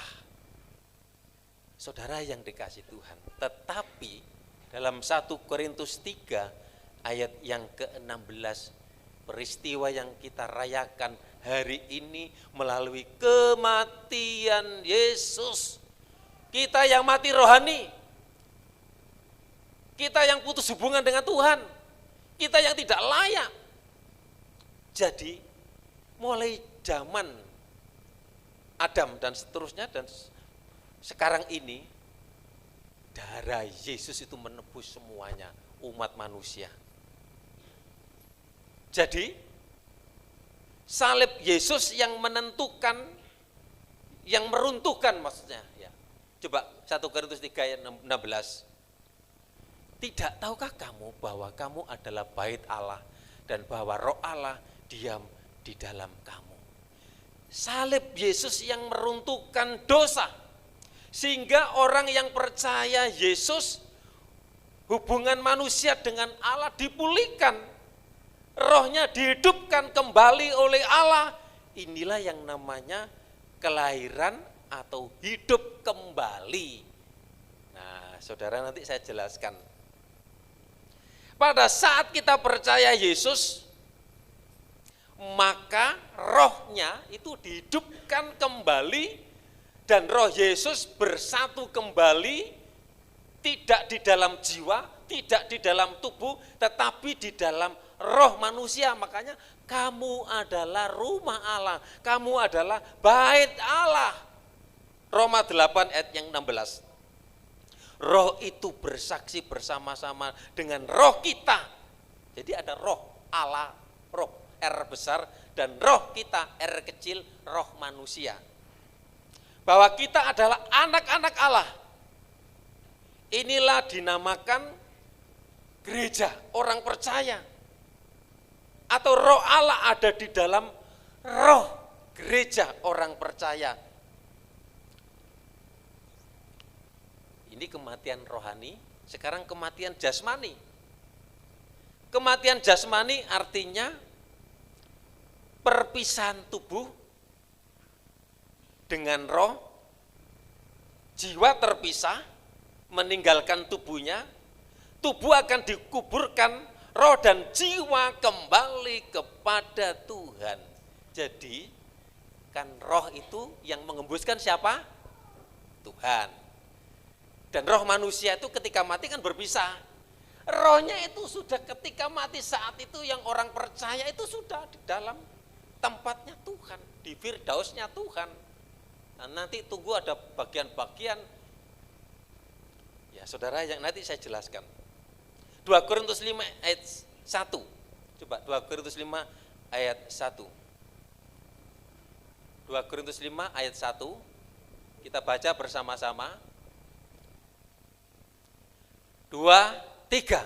Saudara yang dikasih Tuhan, tetapi dalam 1 Korintus 3 ayat yang ke-16, peristiwa yang kita rayakan hari ini melalui kematian Yesus. Kita yang mati rohani, kita yang putus hubungan dengan Tuhan, kita yang tidak layak. Jadi mulai zaman Adam dan seterusnya dan sekarang ini, darah Yesus itu menebus semuanya, umat manusia. Jadi salib Yesus yang menentukan, yang meruntuhkan maksudnya. Ya. Coba 1 Korintus 3 ayat 16. Tidak tahukah kamu bahwa kamu adalah bait Allah dan bahwa roh Allah diam di dalam kamu. Salib Yesus yang meruntuhkan dosa. Sehingga orang yang percaya Yesus, hubungan manusia dengan Allah dipulihkan. Rohnya dihidupkan kembali oleh Allah. Inilah yang namanya kelahiran atau hidup kembali. Nah, saudara nanti saya jelaskan. Pada saat kita percaya Yesus, maka rohnya itu dihidupkan kembali dan roh Yesus bersatu kembali, tidak di dalam jiwa, tidak di dalam tubuh, tetapi di dalam roh manusia. Makanya kamu adalah rumah Allah, kamu adalah bait Allah. Roma 8 ayat yang 16. Roh itu bersaksi bersama-sama dengan roh kita. Jadi ada roh Allah, roh R besar, dan roh kita R kecil, roh manusia. Bahwa kita adalah anak-anak Allah. Inilah dinamakan gereja, orang percaya. Atau roh Allah ada di dalam roh gereja, orang percaya. Ini kematian rohani, sekarang kematian jasmani. Kematian jasmani artinya perpisahan tubuh dengan roh, jiwa terpisah, meninggalkan tubuhnya, tubuh akan dikuburkan, roh dan jiwa kembali kepada Tuhan. Jadi, kan roh itu yang mengembuskan siapa? Tuhan. Dan roh manusia itu ketika mati kan berpisah. Rohnya itu sudah ketika mati saat itu yang orang percaya itu sudah di dalam tempatnya Tuhan, di firdausnya Tuhan. Nah, nanti tunggu ada bagian-bagian, ya saudara yang nanti saya jelaskan. 2 Korintus 5 ayat 1, coba 2 Korintus 5 ayat 1. 2 Korintus 5 ayat 1, kita baca bersama-sama. 2, 3,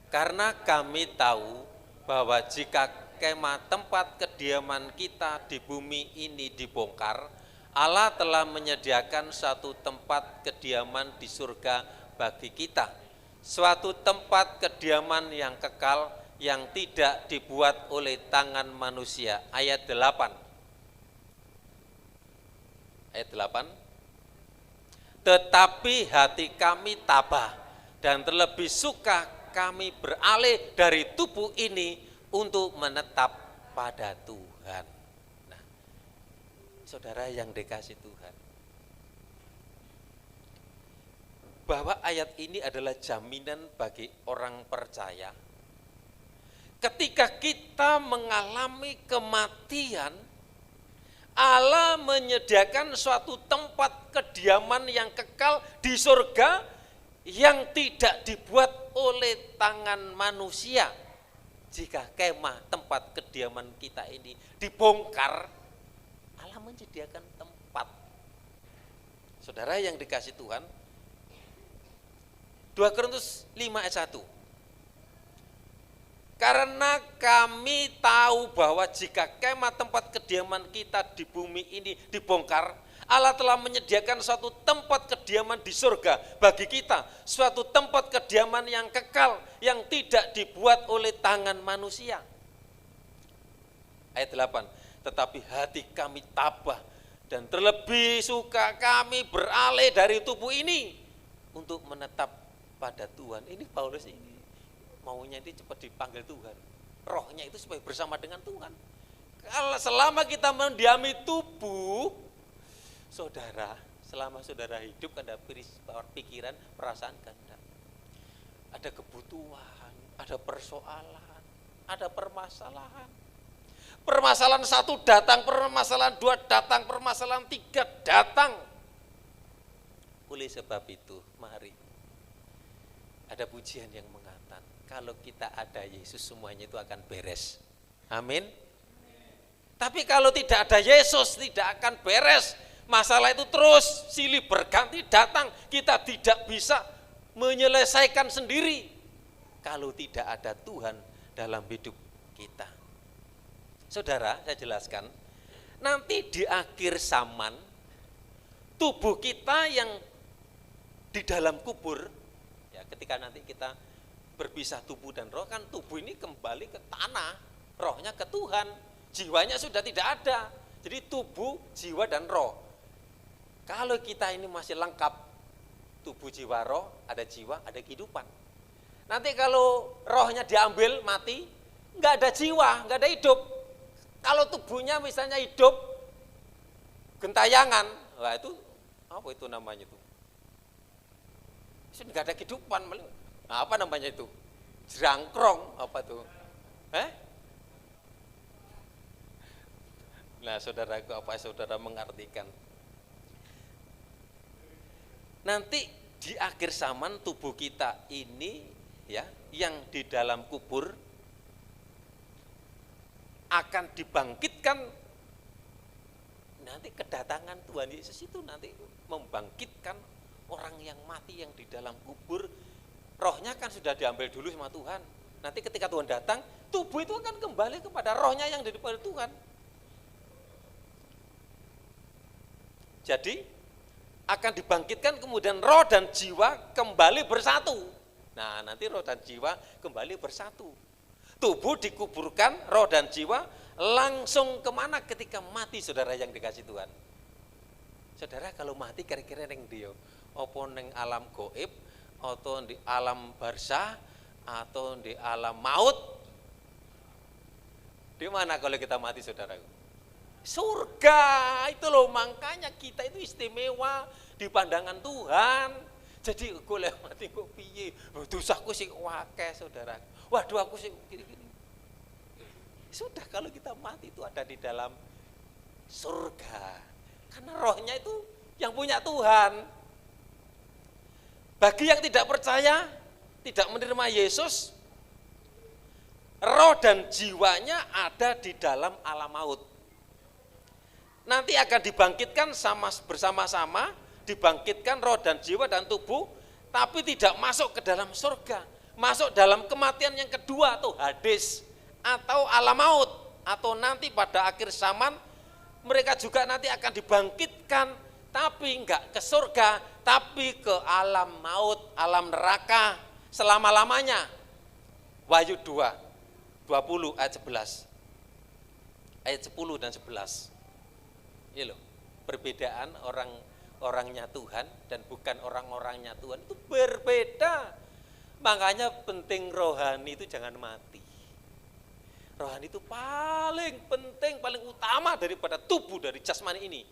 karena kami tahu bahwa jika kemah tempat kediaman kita di bumi ini dibongkar, Allah telah menyediakan suatu tempat kediaman di surga bagi kita, suatu tempat kediaman yang kekal yang tidak dibuat oleh tangan manusia. Ayat 8. Ayat 8. Tetapi hati kami tabah dan terlebih suka kami beralih dari tubuh ini untuk menetap pada Tuhan. Nah, saudara yang dikasih Tuhan, bahwa ayat ini adalah jaminan bagi orang percaya. Ketika kita mengalami kematian, Allah menyediakan suatu tempat kediaman yang kekal di surga yang tidak dibuat oleh tangan manusia. Jika kemah tempat kediaman kita ini dibongkar, Allah menyediakan tempat. Saudara yang dikasih Tuhan, 2 Korintus 5 ayat 1. Karena kami tahu bahwa jika kemah tempat kediaman kita di bumi ini dibongkar, Allah telah menyediakan suatu tempat kediaman di surga bagi kita, suatu tempat kediaman yang kekal, yang tidak dibuat oleh tangan manusia. Ayat 8, tetapi hati kami tabah dan terlebih suka kami beralih dari tubuh ini untuk menetap pada Tuhan. Ini Paulus ini maunya ini cepat dipanggil Tuhan. Rohnya itu supaya bersama dengan Tuhan. Kalau selama kita mendiami tubuh, saudara, selama saudara hidup ada pikiran, perasaan ganda. Ada kebutuhan, ada persoalan, ada permasalahan. Permasalahan 1 datang, permasalahan 2 datang, permasalahan 3 datang. Oleh sebab itu, mari. Ada pujian yang mengatakan, kalau kita ada Yesus semuanya itu akan beres. Amin. Tapi kalau tidak ada Yesus tidak akan beres. Masalah itu terus silih berganti datang. Kita tidak bisa menyelesaikan sendiri kalau tidak ada Tuhan dalam hidup kita. Saudara, saya jelaskan. Nanti di akhir zaman, tubuh kita yang di dalam kubur, ya ketika nanti kita berpisah tubuh dan roh, kan tubuh ini kembali ke tanah, rohnya ke Tuhan, jiwanya sudah tidak ada. Jadi tubuh, jiwa dan roh. Kalau kita ini masih lengkap, tubuh, jiwa, roh, ada jiwa, ada kehidupan. Nanti kalau rohnya diambil, mati, nggak ada jiwa, nggak ada hidup. Kalau tubuhnya misalnya hidup, gentayangan, wah itu apa itu namanya itu? Sudah nggak ada kehidupan, apa namanya itu? Jerangkrong, apa tuh? Nah, saudaraku, apa saudara mengartikan? Nanti di akhir zaman tubuh kita ini ya, yang di dalam kubur akan dibangkitkan. Nanti kedatangan Tuhan Yesus itu nanti membangkitkan orang yang mati yang di dalam kubur. Rohnya kan sudah diambil dulu sama Tuhan. Nanti ketika Tuhan datang, tubuh itu akan kembali kepada rohnya yang daripada Tuhan. Jadi akan dibangkitkan, kemudian roh dan jiwa kembali bersatu. Nah, nanti roh dan jiwa kembali bersatu. Tubuh dikuburkan, roh dan jiwa langsung kemana ketika mati, saudara yang dikasih Tuhan? Saudara kalau mati kira-kira neng dia, apa neng alam goib, atau di alam barzah, atau di alam maut? Di mana kalau kita mati, saudara? Surga. Itu loh, makanya kita itu istimewa di pandangan Tuhan. Jadi gue mati kok piye? Dosaku sih wakeh, saudara. Waduh, aku sih gini-gini. Sudah, kalau kita mati itu ada di dalam surga. Karena rohnya itu yang punya Tuhan. Bagi yang tidak percaya, tidak menerima Yesus, roh dan jiwanya ada di dalam alam maut. Nanti akan dibangkitkan bersama-sama, dibangkitkan roh dan jiwa dan tubuh, tapi tidak masuk ke dalam surga, masuk dalam kematian yang kedua atau Hades atau alam maut, atau nanti pada akhir zaman mereka juga nanti akan dibangkitkan, tapi enggak ke surga, tapi ke alam maut, alam neraka selama-lamanya. Wahyu 20 ayat 11. Ayat 10 dan 11. Ini loh, perbedaan orangnya Tuhan dan bukan orang-orangnya Tuhan itu berbeda. Makanya penting rohani itu jangan mati. Rohani itu paling penting, paling utama daripada tubuh dari jasmani ini.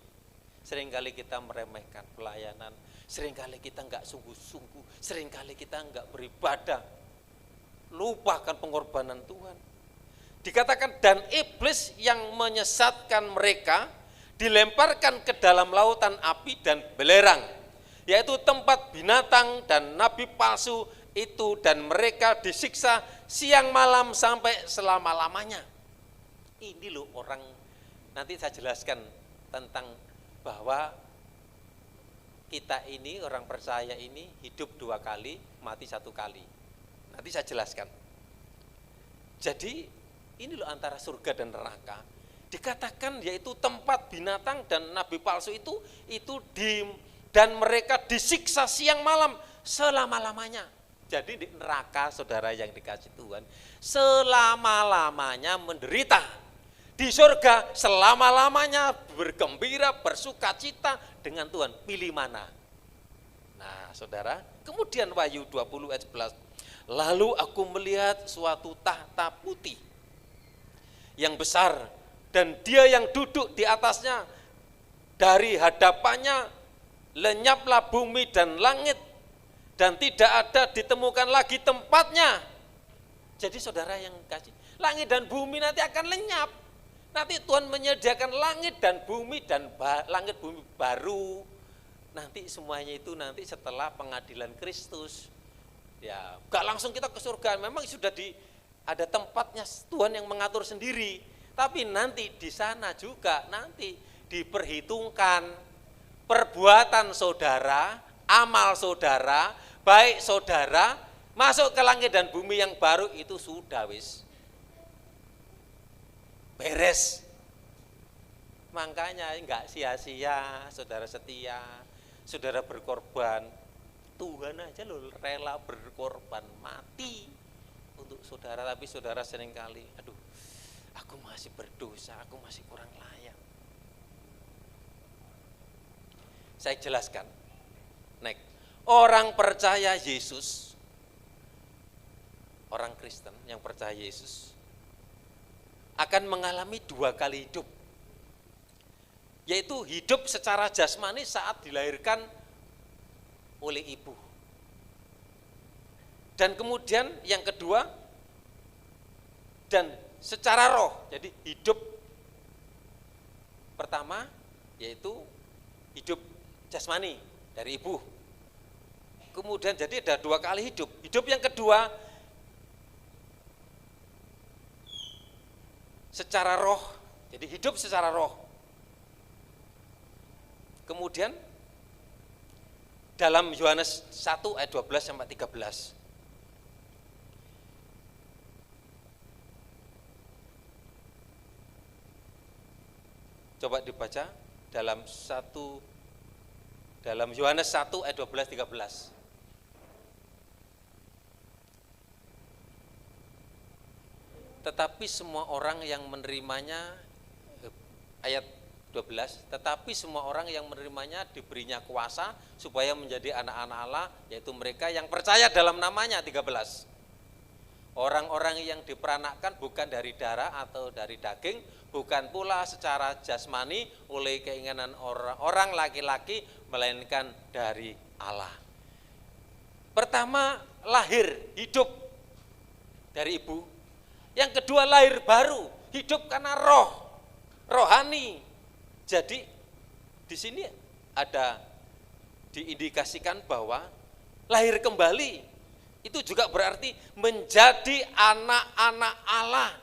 Seringkali kita meremehkan pelayanan, seringkali kita enggak sungguh-sungguh, seringkali kita enggak beribadah, lupakan pengorbanan Tuhan. Dikatakan dan iblis yang menyesatkan mereka dilemparkan ke dalam lautan api dan belerang, yaitu tempat binatang dan nabi palsu itu, dan mereka disiksa siang malam sampai selama-lamanya. Ini loh orang, nanti saya jelaskan tentang bahwa kita ini orang percaya ini hidup 2 kali, mati 1 kali. Nanti saya jelaskan. Jadi ini loh antara surga dan neraka. Dikatakan yaitu tempat binatang dan nabi palsu itu dan mereka disiksa siang malam selama-lamanya. Jadi di neraka, saudara yang dikasih Tuhan, selama-lamanya menderita. Di surga selama-lamanya bergembira, bersukacita dengan Tuhan. Pilih mana? Nah, saudara, kemudian Wahyu 20 ayat 11. Lalu aku melihat suatu tahta putih yang besar, dan dia yang duduk di atasnya, dari hadapannya lenyaplah bumi dan langit, dan tidak ada ditemukan lagi tempatnya. Jadi saudara yang kasih, langit dan bumi nanti akan lenyap. Nanti Tuhan menyediakan langit dan bumi langit bumi baru. Nanti semuanya itu nanti setelah pengadilan Kristus. Ya, gak langsung kita ke surga, memang sudah ada tempatnya Tuhan yang mengatur sendiri. Tapi nanti di sana juga nanti diperhitungkan perbuatan saudara, amal saudara, baik saudara, masuk ke langit dan bumi yang baru itu sudah wis beres. Makanya enggak sia-sia saudara setia, saudara berkorban. Tuhan aja loh rela berkorban mati untuk saudara, tapi saudara seringkali, aduh, aku masih berdosa, aku masih kurang layak. Saya jelaskan. Next. Orang percaya Yesus, orang Kristen yang percaya Yesus, akan mengalami 2 kali hidup, yaitu hidup secara jasmani saat dilahirkan oleh ibu. Dan kemudian yang kedua, dan secara roh, jadi hidup pertama yaitu hidup jasmani dari ibu. Kemudian jadi ada 2 kali hidup. Hidup yang kedua secara roh, jadi hidup secara roh. Kemudian dalam Yohanes 1 ayat 12 sampai 13. Coba dibaca dalam Yohanes 1 ayat 12 13. Tetapi semua orang yang menerimanya, ayat 12, tetapi semua orang yang menerimanya diberinya kuasa supaya menjadi anak-anak Allah, yaitu mereka yang percaya dalam namanya, 13. Orang-orang yang diperanakkan bukan dari darah atau dari daging, bukan pula secara jasmani oleh keinginan orang laki-laki, melainkan dari Allah. Pertama, lahir, hidup dari ibu. Yang kedua, lahir baru, hidup karena roh, rohani. Jadi di sini ada diindikasikan bahwa lahir kembali itu juga berarti menjadi anak-anak Allah.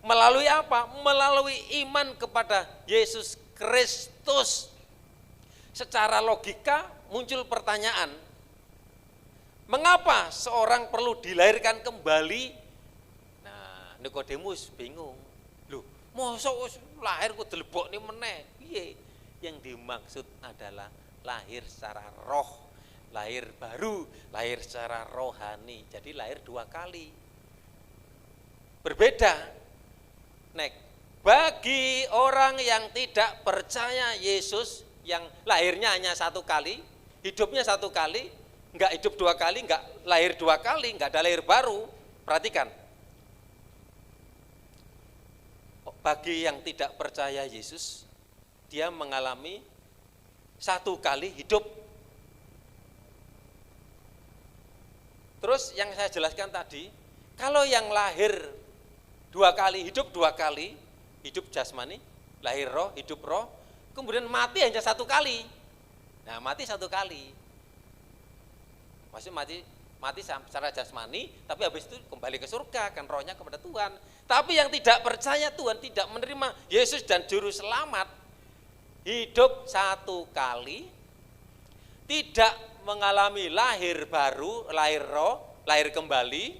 Melalui apa? Melalui iman kepada Yesus Kristus. Secara logika muncul pertanyaan, mengapa seorang perlu dilahirkan kembali? Nah, Nikodemus bingung. Loh, mosok lahir kok dilebokne meneh? Piye? Yang dimaksud adalah lahir secara roh, lahir baru, lahir secara rohani. Jadi lahir 2 kali. Berbeda. Bagi orang yang tidak percaya Yesus, yang lahirnya hanya 1 kali, hidupnya 1 kali, enggak hidup 2 kali, enggak lahir 2 kali, enggak ada lahir baru. Perhatikan. Bagi yang tidak percaya Yesus, dia mengalami 1 kali hidup. Terus yang saya jelaskan tadi, kalau yang lahir 2 kali, hidup 2 kali, hidup jasmani, lahir roh, hidup roh, kemudian mati hanya 1 kali. Nah, mati 1 kali. Maksudnya mati secara jasmani, tapi habis itu kembali ke surga, kan rohnya kepada Tuhan. Tapi yang tidak percaya Tuhan, tidak menerima Yesus dan Juru Selamat, hidup 1 kali, tidak mengalami lahir baru, lahir roh, lahir kembali,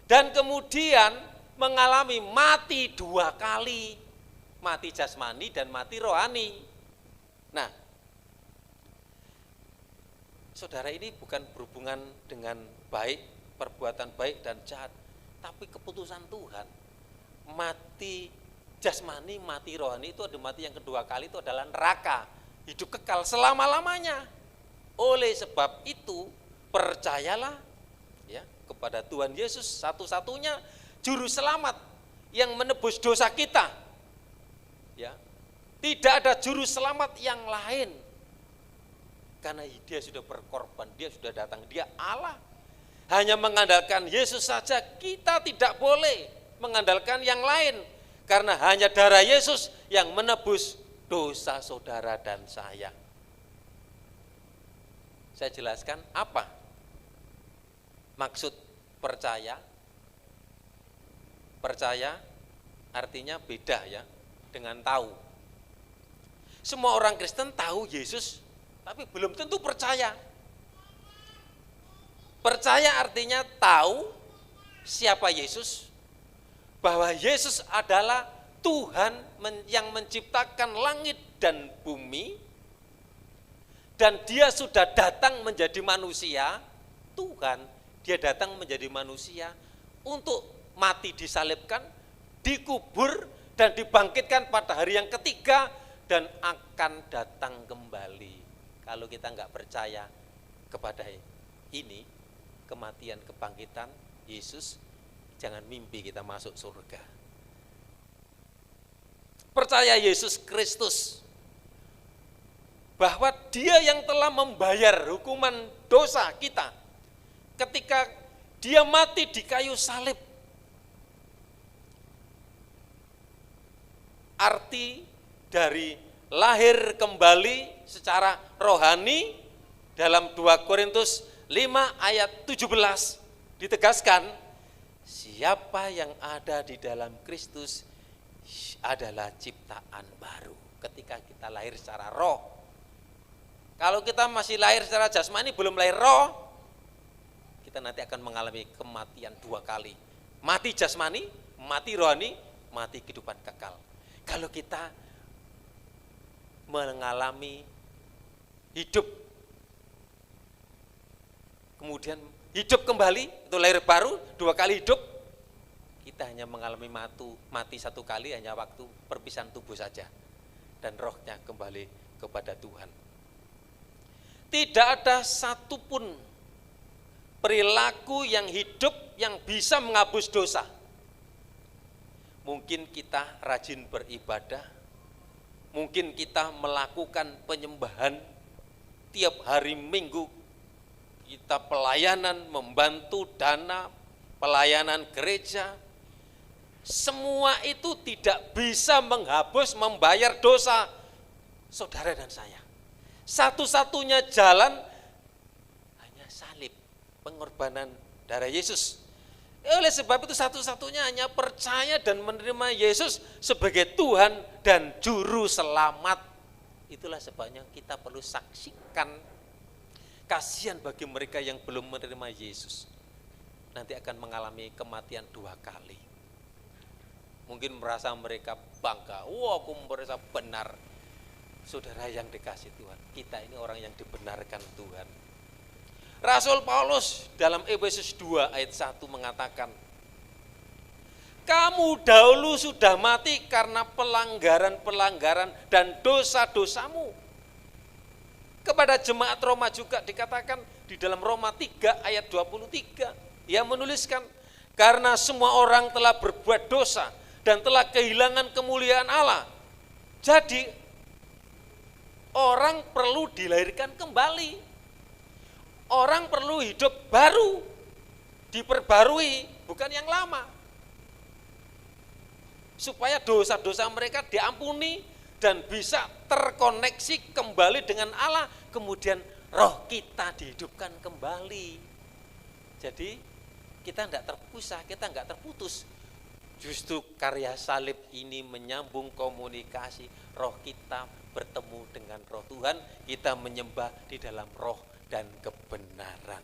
dan kemudian mengalami mati 2 kali, mati jasmani dan mati rohani. Nah, saudara, ini bukan berhubungan dengan baik, perbuatan baik dan jahat, tapi keputusan Tuhan. Mati jasmani, mati rohani itu ada mati yang kedua kali itu adalah neraka, hidup kekal selama-lamanya. Oleh sebab itu, percayalah ya kepada Tuhan Yesus, satu-satunya Juru Selamat yang menebus dosa kita. Ya. Tidak ada juru selamat yang lain. Karena dia sudah berkorban, dia sudah datang, dia Allah. Hanya mengandalkan Yesus saja, kita tidak boleh mengandalkan yang lain. Karena hanya darah Yesus yang menebus dosa saudara dan saya. Saya jelaskan apa maksud percaya. Percaya artinya beda ya dengan tahu. Semua orang Kristen tahu Yesus, tapi belum tentu percaya. Percaya artinya tahu siapa Yesus, bahwa Yesus adalah Tuhan yang menciptakan langit dan bumi, dan dia sudah datang menjadi manusia. Tuhan, dia datang menjadi manusia untuk mati disalibkan, dikubur, dan dibangkitkan pada hari yang ketiga, dan akan datang kembali. Kalau kita enggak percaya kepada ini, kematian kebangkitan Yesus, jangan mimpi kita masuk surga. percaya Yesus Kristus, bahwa Dia yang telah membayar hukuman dosa kita ketika Dia mati di kayu salib. Arti dari lahir kembali secara rohani dalam 2 Korintus 5 ayat 17 ditegaskan, siapa yang ada di dalam Kristus adalah ciptaan baru ketika kita lahir secara roh. Kalau kita masih lahir secara jasmani, belum lahir roh, kita nanti akan mengalami kematian 2 kali. Mati jasmani, mati rohani, mati kehidupan kekal. Kalau kita mengalami hidup, kemudian hidup kembali, itu lahir baru, 2 kali hidup, kita hanya mengalami mati 1 kali, hanya waktu perpisahan tubuh saja, dan rohnya kembali kepada Tuhan. Tidak ada satupun perilaku yang hidup yang bisa menghapus dosa. Mungkin kita rajin beribadah, mungkin kita melakukan penyembahan tiap hari Minggu, kita pelayanan, membantu dana, pelayanan gereja, semua itu tidak bisa menghapus, membayar dosa saudara dan saya. Satu-satunya jalan hanya salib, pengorbanan darah Yesus. Oleh sebab itu satu-satunya hanya percaya dan menerima Yesus sebagai Tuhan dan Juru Selamat. Itulah sebabnya kita perlu saksikan. Kasihan bagi mereka yang belum menerima Yesus. Nanti akan mengalami kematian 2 kali. Mungkin merasa mereka bangga, wah aku merasa benar. Saudara yang dikasih Tuhan, kita ini orang yang dibenarkan Tuhan. Rasul Paulus dalam Efesus 2 ayat 1 mengatakan, kamu dahulu sudah mati karena pelanggaran-pelanggaran dan dosa-dosamu. Kepada jemaat Roma juga dikatakan di dalam Roma 3 ayat 23, ia menuliskan, karena semua orang telah berbuat dosa dan telah kehilangan kemuliaan Allah. Jadi orang perlu dilahirkan kembali. Orang perlu hidup baru, diperbarui, bukan yang lama. Supaya dosa-dosa mereka diampuni dan bisa terkoneksi kembali dengan Allah, kemudian roh kita dihidupkan kembali. Jadi kita tidak terpusat, kita enggak terputus. Justru karya salib ini menyambung komunikasi, roh kita bertemu dengan roh Tuhan, kita menyembah di dalam roh dan kebenaran.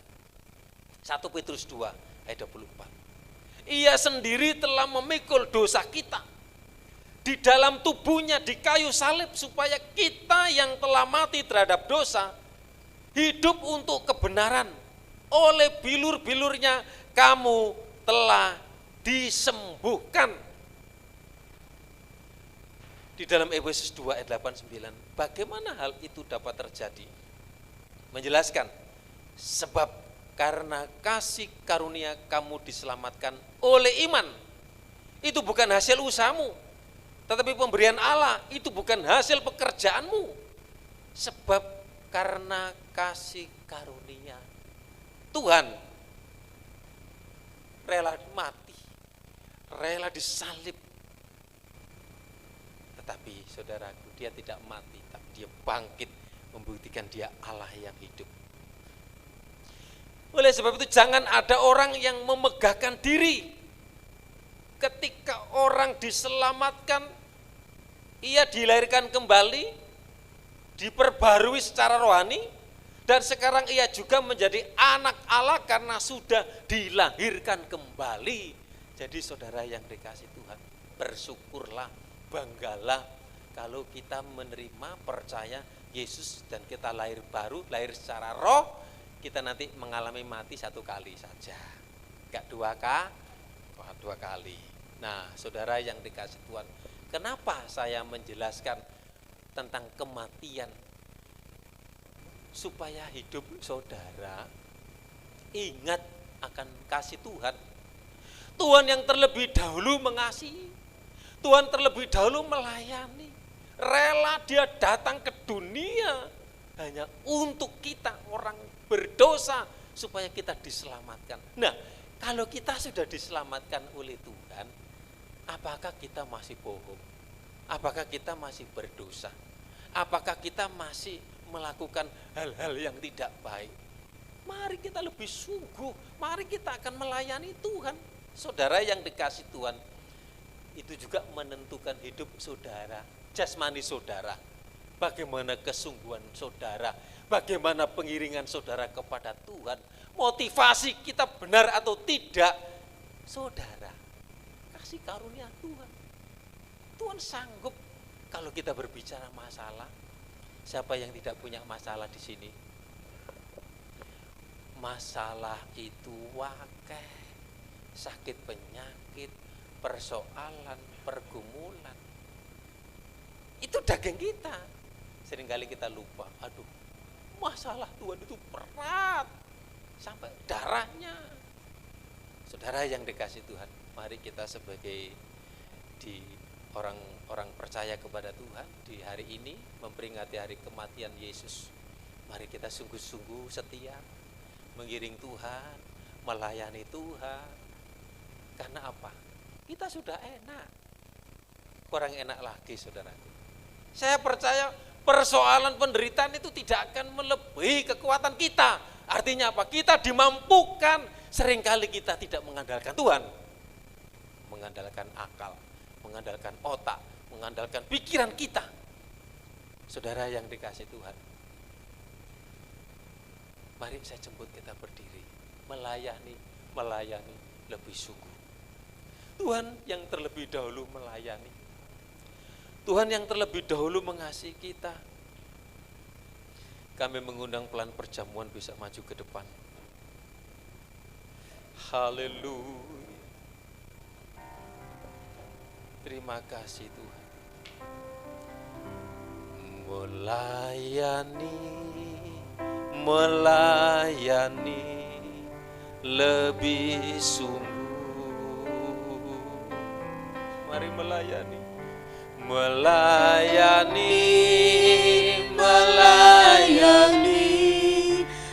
1 Petrus 2 ayat 24. Ia sendiri telah memikul dosa kita di dalam tubuhnya di kayu salib, supaya kita yang telah mati terhadap dosa hidup untuk kebenaran. Oleh bilur-bilurnya kamu telah disembuhkan. Di dalam Efesus 2 ayat 8-9, bagaimana hal itu dapat terjadi? Menjelaskan, sebab karena kasih karunia kamu diselamatkan oleh iman. Itu bukan hasil usahamu, tetapi pemberian Allah. Itu bukan hasil pekerjaanmu. Sebab karena kasih karunia, Tuhan rela mati, rela disalib. Tetapi saudaraku, dia tidak mati, tapi dia bangkit, membuktikan dia Allah yang hidup. Oleh sebab itu jangan ada orang yang memegahkan diri. Ketika orang diselamatkan, ia dilahirkan kembali, diperbarui secara rohani, dan sekarang ia juga menjadi anak Allah karena sudah dilahirkan kembali. Jadi saudara yang dikasih Tuhan, bersyukurlah, banggalah kalau kita menerima, percaya Yesus dan kita lahir baru, lahir secara roh. Kita nanti mengalami mati 1 kali saja, enggak 2 kali. Nah, saudara yang dikasih Tuhan, kenapa saya menjelaskan tentang kematian? Supaya hidup saudara ingat akan kasih Tuhan. Tuhan yang terlebih dahulu mengasihi, Tuhan terlebih dahulu melayani. Rela dia datang ke dunia hanya untuk kita orang berdosa supaya kita diselamatkan. Nah, kalau kita sudah diselamatkan oleh Tuhan, apakah kita masih bohong? Apakah kita masih berdosa? Apakah kita masih melakukan hal-hal yang tidak baik? Mari kita lebih sungguh, mari kita akan melayani Tuhan. Saudara yang dikasih Tuhan, itu juga menentukan hidup saudara, jasmani saudara. Bagaimana kesungguhan saudara, bagaimana pengiringan saudara kepada Tuhan, motivasi kita benar atau tidak. Saudara, kasih karunia Tuhan. Tuhan sanggup. Kalau kita berbicara masalah, siapa yang tidak punya masalah di sini? Masalah itu wakeh, sakit penyakit, persoalan, pergumulan. Itu daging kita. Seringkali kita lupa, aduh, masalah Tuhan itu berat sampai darahnya. Saudara yang dikasih Tuhan, mari kita sebagai orang percaya kepada Tuhan di hari ini memperingati hari kematian Yesus. Mari kita sungguh-sungguh setia mengiring Tuhan, melayani Tuhan. Karena apa? Kita sudah enak. Kurang enak lagi, saudaraku. Saya percaya persoalan penderitaan itu tidak akan melebihi kekuatan kita. Artinya apa? Kita dimampukan. Seringkali kita tidak mengandalkan Tuhan. Mengandalkan akal, mengandalkan otak, mengandalkan pikiran kita. Saudara yang dikasih Tuhan, mari saya jemput kita berdiri, melayani lebih sungguh. Tuhan yang terlebih dahulu melayani, Tuhan yang terlebih dahulu mengasihi kita. Kami mengundang pelan perjamuan bisa maju ke depan. Haleluya. Terima kasih Tuhan. Melayani lebih sungguh. Mari melayani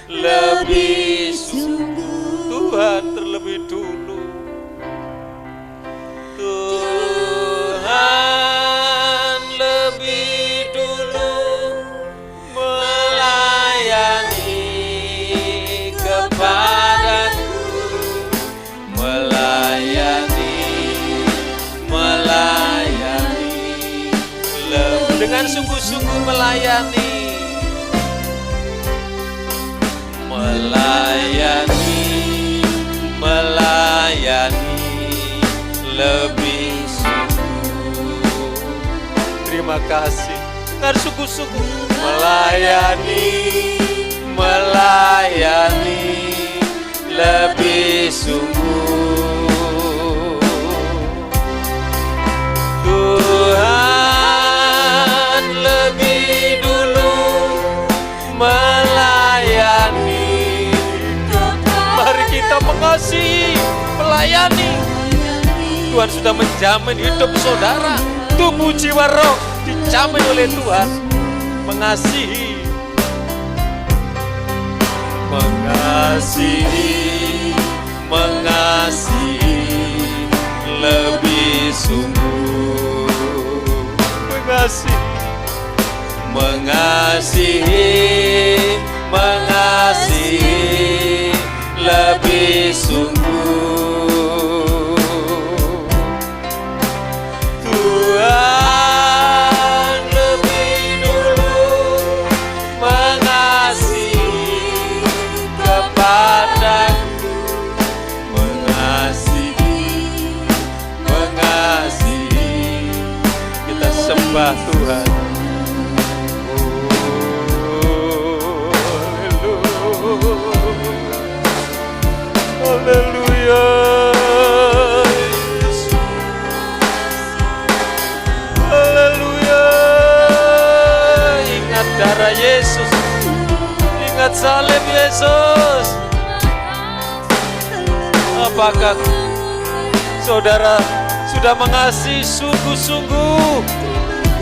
lebih sungguh. Tuhan terlebih dulu. Tuhan lebih dulu melayani kepadaku, dengan sungguh-sungguh melayani lebih sungguh. Terima kasih. Dengan sungguh-sungguh melayani lebih sungguh. Tuhan lebih dulu melayani. Mari kita mengasihi, melayani. Tuhan sudah menjamin hidup saudara, tubuh jiwa roh dijamin oleh Tuhan. Mengasihi lebih sungguh. Mengasihi lebih sungguh. Tuhan lebih dulu mengasihi kepadaku, mengasihi. Kita sembah Tuhan. Haleluya. Haleluya. Ingat darah Yesus, ingat salib Yesus. Apakah saudara sudah mengasihi sungguh-sungguh,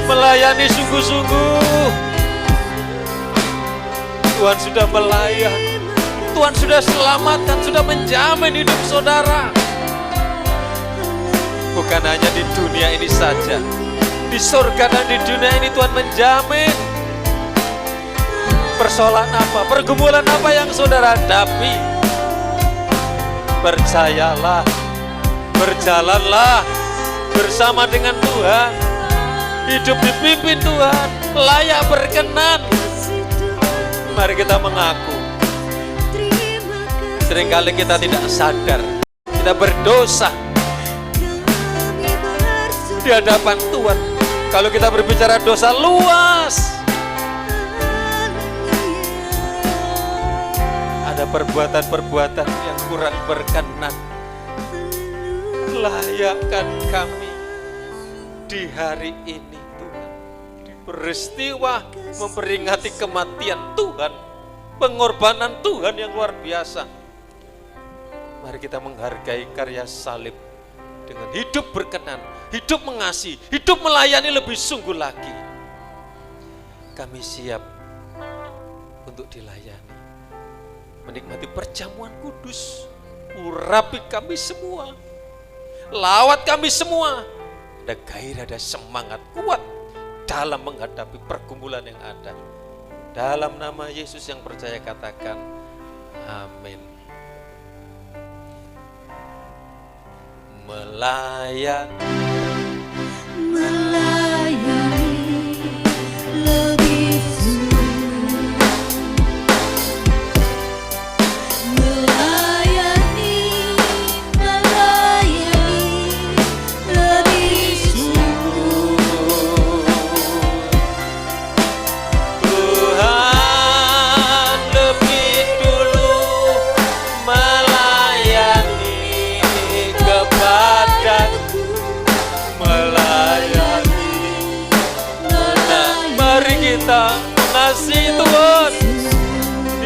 melayani sungguh-sungguh. Tuhan sudah melayani, Tuhan sudah selamatkan, sudah menjamin hidup saudara. Bukan hanya di dunia ini saja, di surga dan di dunia ini Tuhan menjamin. Persoalan apa, pergumulan apa yang saudara hadapi, percayalah, berjalanlah bersama dengan Tuhan. Hidup dipimpin Tuhan, layak berkenan. Mari kita mengaku. Seringkali kita tidak sadar, kita berdosa di hadapan Tuhan. Kalau kita berbicara dosa luas, ada perbuatan-perbuatan yang kurang berkenan. Layakkan kami di hari ini Tuhan, di peristiwa memperingati kematian Tuhan, pengorbanan Tuhan yang luar biasa. Mari kita menghargai karya salib dengan hidup berkenan, hidup mengasihi, hidup melayani lebih sungguh lagi. Kami siap untuk dilayani, menikmati perjamuan kudus. Urapi kami semua, lawat kami semua. Ada gairah, ada semangat kuat dalam menghadapi pergumulan yang ada. Dalam nama Yesus yang percaya katakan amin. Melayani lebih sungguh, melayani lebih sungguh. Tuhan lebih dulu melayani kepadaku, melayani. Mari kita mengasihi Tuhan.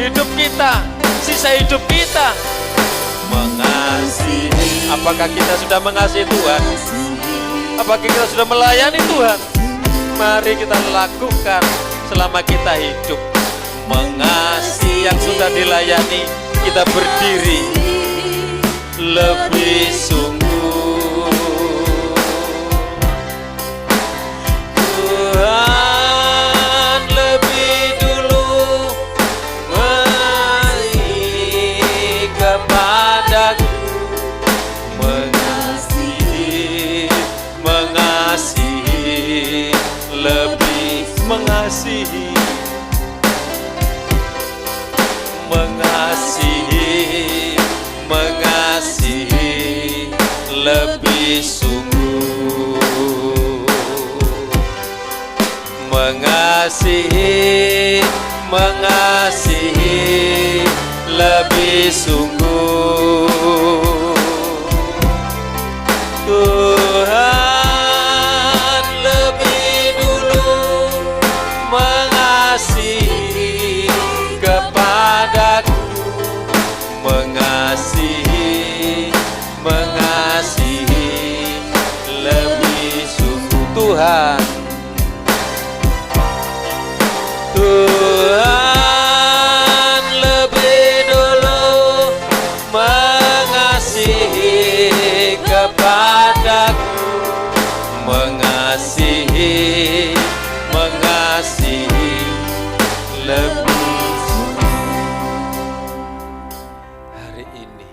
Hidup kita, sisa hidup kita mengasihi. Apakah kita sudah mengasihi Tuhan? Apakah kita sudah melayani Tuhan? Mari kita lakukan selama kita hidup. Mengasihi yang sudah dilayani, kita berdiri lebih sungguh. Tuhan lebih dulu mengasihi kepadaku, mengasihi lebih mengasihi lebih sungguh. Mengasihi lebih sungguh. Tuhan lebih dulu mengasihi kepadaku, mengasihi lebih sungguh. Tuhan lebih dulu mengasihi kepadaku, mengasihi lebih sungguh. Hari ini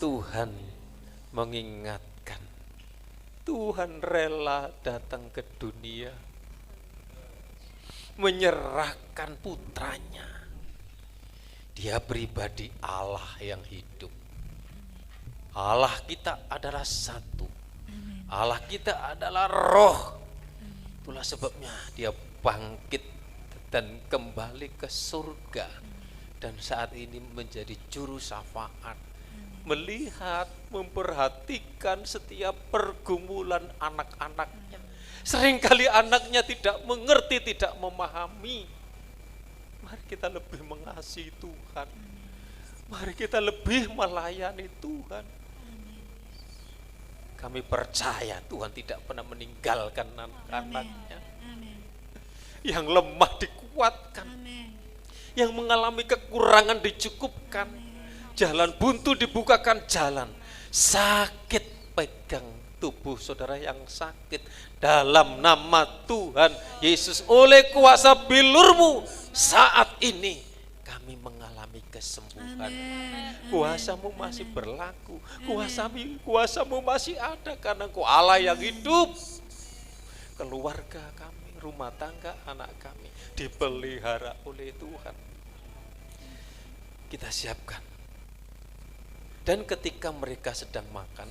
Tuhan mengingatkan, Tuhan rela datang ke dunia, menyerahkan putranya. Dia pribadi Allah yang hidup. Allah kita adalah satu. Allah kita adalah roh. Itulah sebabnya dia bangkit dan kembali ke surga. Dan saat ini menjadi juru syafaat. Melihat, memperhatikan setiap pergumulan anak-anaknya. Seringkali anaknya tidak mengerti, tidak memahami. Mari kita lebih mengasihi Tuhan. Mari kita lebih melayani Tuhan. Kami percaya Tuhan tidak pernah meninggalkan anak-anaknya. Yang lemah dikuatkan, yang mengalami kekurangan dicukupkan, jalan buntu dibukakan jalan, sakit pegang tubuh saudara yang sakit dalam nama Tuhan Yesus. Oleh kuasa bilurmu saat ini kami mengalami kesembuhan. Kuasamu masih berlaku, kuasamu masih ada, karena Engkau Allah yang hidup. Keluarga kami, rumah tangga anak kami dipelihara oleh Tuhan. Kita siapkan. Dan ketika mereka sedang makan,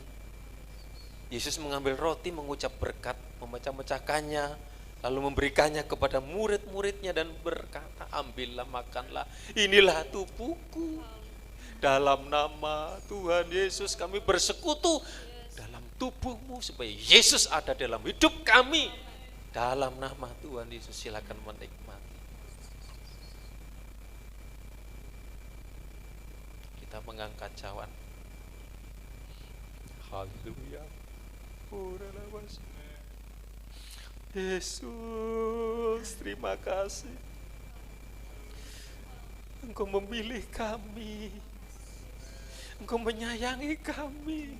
Yesus mengambil roti, mengucap berkat, memecah-mecahkannya, lalu memberikannya kepada murid-muridnya dan berkata, ambillah, makanlah, inilah tubuhku. Dalam nama Tuhan Yesus kami bersekutu dalam tubuhmu, supaya Yesus ada dalam hidup kami. Dalam nama Tuhan Yesus, silakan menikmati. Kita mengangkat cawan. Haleluya. Yesus, terima kasih. Engkau memilih kami. Engkau menyayangi kami.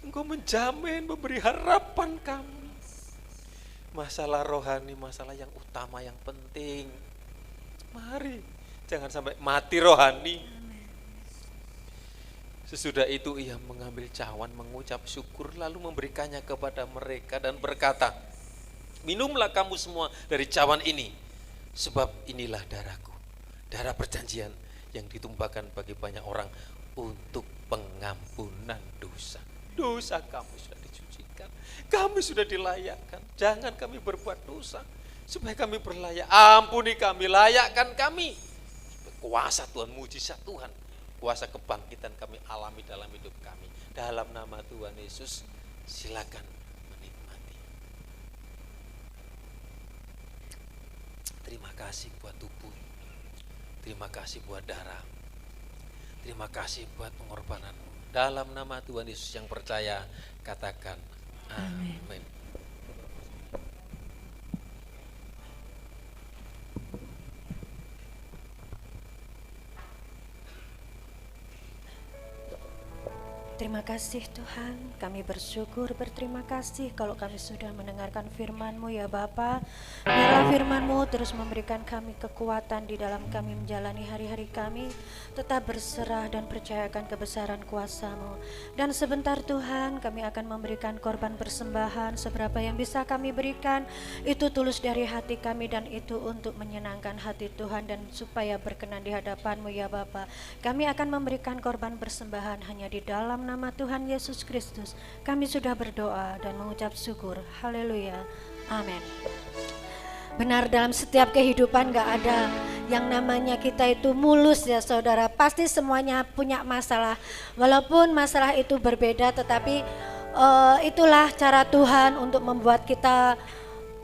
Engkau menjamin, memberi harapan kami. Masalah rohani, masalah yang utama, yang penting. Mari, jangan sampai mati rohani. Sesudah itu ia mengambil cawan, mengucap syukur, lalu memberikannya kepada mereka dan berkata, minumlah kamu semua dari cawan ini, sebab inilah darahku, darah perjanjian yang ditumpahkan bagi banyak orang untuk pengampunan dosa. Dosa kamu sudah dicucikan, kami sudah dilayakkan. Jangan kami berbuat dosa, supaya kami berlayak. Ampuni kami, layakkan kami. Kuasa Tuhan, mujizat Tuhan, kuasa kebangkitan kami alami dalam hidup kami. Dalam nama Tuhan Yesus, silakan menikmati. Terima kasih buat tubuh, terima kasih buat darah, terima kasih buat pengorbananmu. Dalam nama Tuhan Yesus yang percaya, katakan amin. Terima kasih Tuhan, kami bersyukur, berterima kasih kalau kami sudah mendengarkan firman-Mu ya Bapa. Biarlah firman-Mu terus memberikan kami kekuatan di dalam kami menjalani hari-hari kami, tetap berserah dan percayakan kebesaran kuasa-Mu. Dan sebentar Tuhan, kami akan memberikan korban persembahan, seberapa yang bisa kami berikan, itu tulus dari hati kami dan itu untuk menyenangkan hati Tuhan dan supaya berkenan di hadapan-Mu ya Bapa. Kami akan memberikan korban persembahan hanya di dalam nama Tuhan Yesus Kristus. Kami sudah berdoa dan mengucap syukur. Haleluya. Amin. Benar, dalam setiap kehidupan gak ada yang namanya kita itu mulus ya saudara. Pasti semuanya punya masalah. Walaupun masalah itu berbeda, tetapi itulah cara Tuhan untuk membuat kita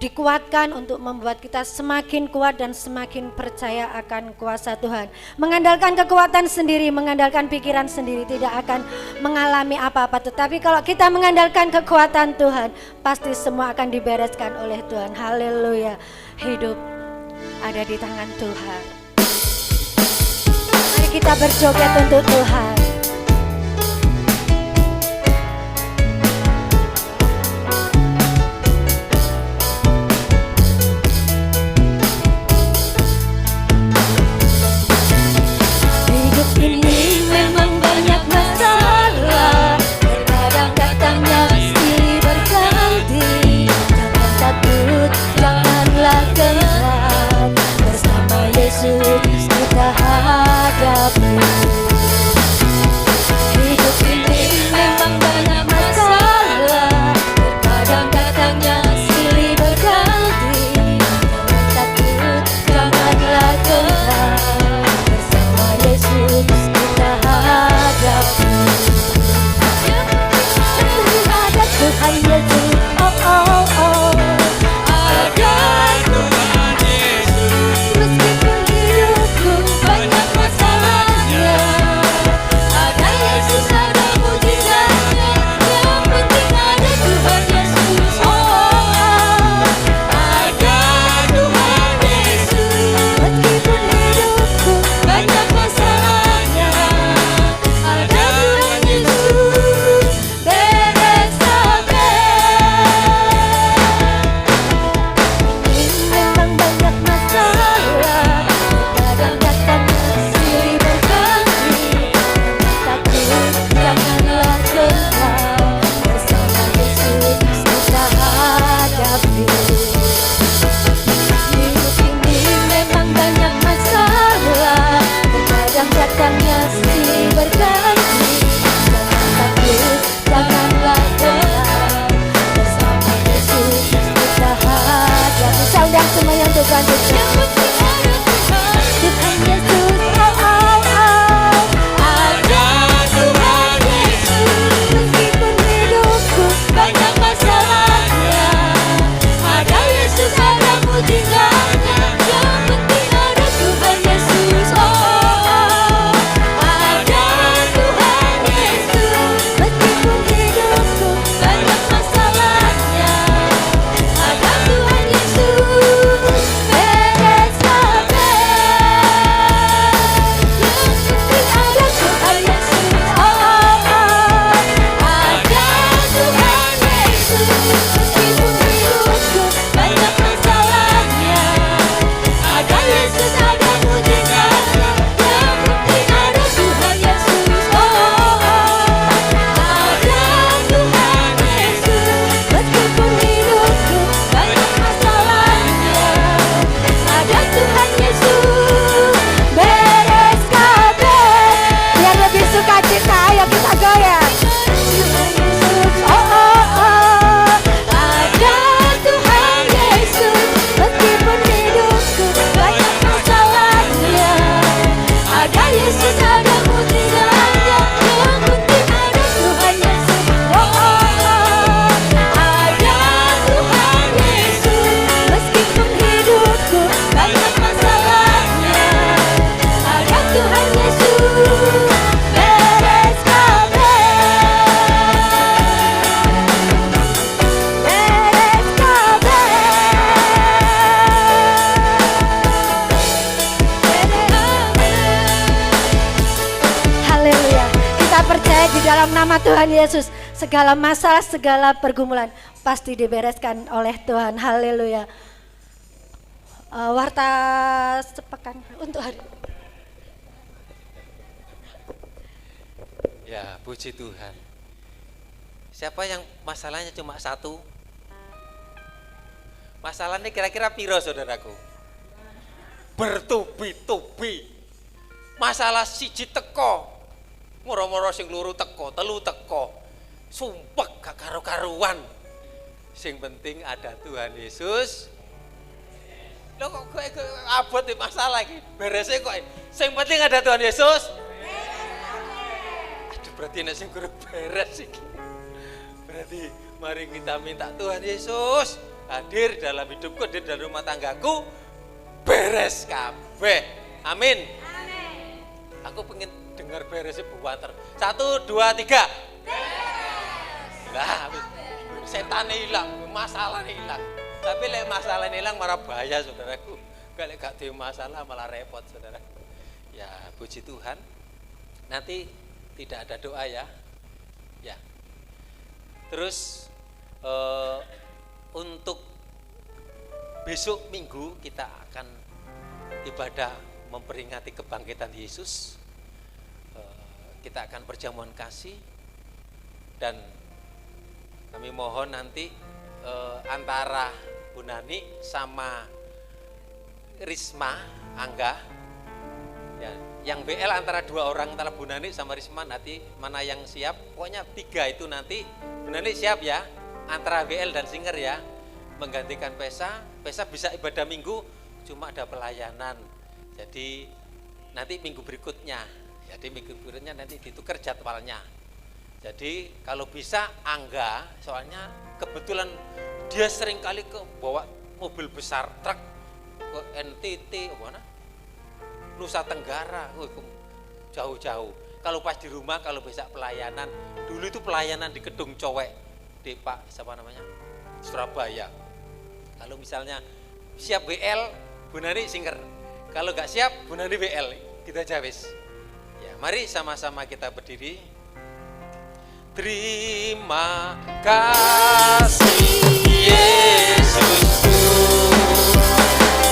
dikuatkan, untuk membuat kita semakin kuat dan semakin percaya akan kuasa Tuhan. Mengandalkan kekuatan sendiri, mengandalkan pikiran sendiri tidak akan mengalami apa-apa. Tetapi kalau kita mengandalkan kekuatan Tuhan, pasti semua akan dibereskan oleh Tuhan. Haleluya. Hidup ada di tangan Tuhan. Mari kita berjoget untuk Tuhan. Ini memang banyak masalah, terkadang datangnya silih berganti. Jangan takut, janganlah gentar, bersama Yesus kita hadapi. nama Tuhan Yesus, segala masalah, segala pergumulan pasti dibereskan oleh Tuhan. Haleluya. Warta sepekan untuk hari. Ya, puji Tuhan. Siapa yang masalahnya cuma satu? Masalahnya kira-kira piro, saudaraku? Bertubi-tubi. Masalah siji teko, moro-moro sing loro teko, telu teko, sumpek gak karu-karuan. Sing penting ada Tuhan Yesus. Loh kok abot di masalah iki? Beresnya kok. Sing penting ada Tuhan Yesus. Aduh, berarti nek sing kurang beres iki. Berarti mari kita minta Tuhan Yesus hadir dalam hidupku, hadir dalam rumah tanggaku, beres kabeh. Amin. Aku pengen dengar beresnya buanter. 1, 2, 3. Lah, setan hilang, masalah hilang. Tapi lek masalah hilang malah bahaya, saudaraku. Kalau gak ada masalah malah repot, saudaraku. Ya, puji Tuhan. Nanti tidak ada doa ya. Ya. Terus untuk besok Minggu kita akan ibadah memperingati kebangkitan Yesus. Kita akan perjamuan kasih dan kami mohon nanti antara Bu Nani sama Risma Angga ya, yang BL antara 2 orang, antara Bu Nani sama Risma, nanti mana yang siap, pokoknya 3 itu nanti. Bu Nani siap ya, antara BL dan Singer ya, menggantikan Pesa bisa ibadah Minggu, cuma ada pelayanan. Jadi nanti minggu berikutnya, nanti ditukar jadwalnya. Jadi kalau bisa Angga, soalnya kebetulan dia sering kali ke bawa mobil besar truk ke NTT, mana? Nusa Tenggara, jauh-jauh. Kalau pas di rumah, kalau bisa pelayanan, dulu itu pelayanan di Kedung Cowek, di Pak siapa namanya, Surabaya. Kalau misalnya siap BL, Bu Nani Singer. Kalau nggak siap, Bu Nani BL, kita jawis. Ya, mari sama-sama kita berdiri. Terima kasih Yesusku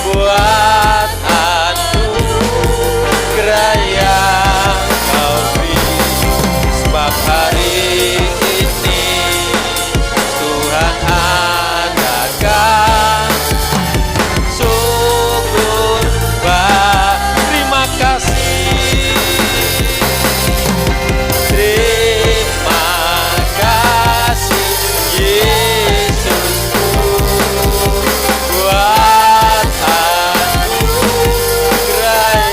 buat anugerah yang Kau beri. Sebab hari ini Tuhan adakan syukur terima kasih. Terima kasih Yesusku buat anugerah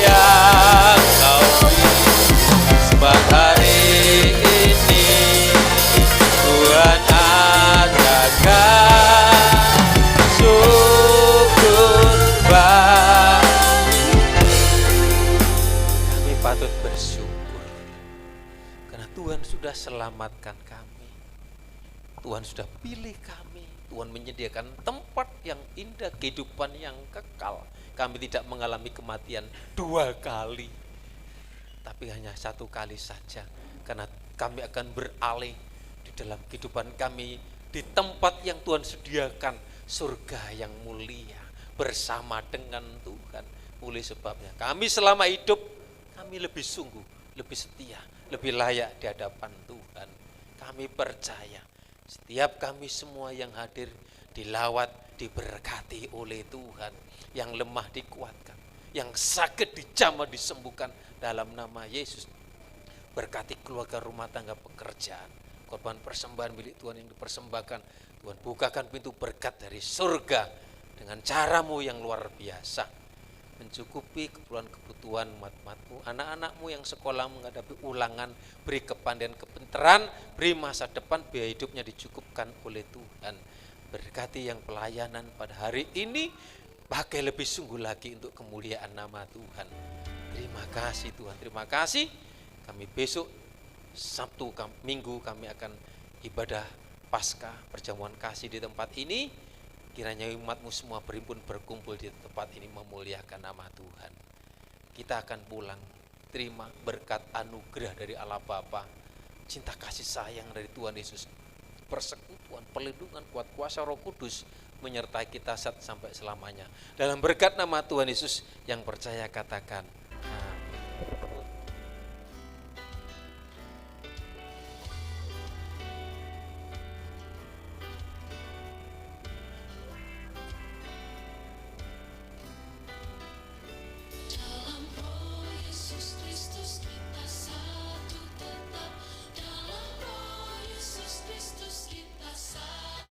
yang Kau beri. Sebab hari ini Tuhan adakan syukur kami patut bersyukur karena Tuhan sudah selamatkan kami. Tuhan sudah pilih kami. Tuhan menyediakan tempat yang indah, kehidupan yang kekal. Kami tidak mengalami kematian 2 kali, tapi hanya 1 kali saja. Karena kami akan beralih di dalam kehidupan kami di tempat yang Tuhan sediakan, surga yang mulia bersama dengan Tuhan. Oleh sebabnya kami selama hidup, kami lebih sungguh, lebih setia, lebih layak di hadapan Tuhan. Kami percaya setiap kami semua yang hadir dilawat, diberkati oleh Tuhan. Yang lemah dikuatkan, yang sakit dijamah, disembuhkan dalam nama Yesus. Berkati keluarga, rumah tangga, pekerjaan, korban persembahan milik Tuhan yang dipersembahkan. Tuhan bukakan pintu berkat dari surga dengan caramu yang luar biasa. Mencukupi kebutuhan umat-umatmu, anak-anakmu yang sekolah menghadapi ulangan, beri kepandaian, kepintaran, beri masa depan, biaya hidupnya dicukupkan oleh Tuhan. Berkati yang pelayanan pada hari ini, pakai lebih sungguh lagi untuk kemuliaan nama Tuhan. Terima kasih Tuhan, terima kasih. Kami besok Sabtu, Minggu kami akan ibadah Paskah, perjamuan kasih di tempat ini. Kiranya umatmu semua berhimpun berkumpul di tempat ini memuliakan nama Tuhan. Kita akan pulang, terima berkat anugerah dari Allah Bapa, cinta kasih sayang dari Tuhan Yesus, persekutuan, perlindungan, kuat kuasa Roh Kudus menyertai kita sampai selamanya. Dalam berkat nama Tuhan Yesus, yang percaya katakan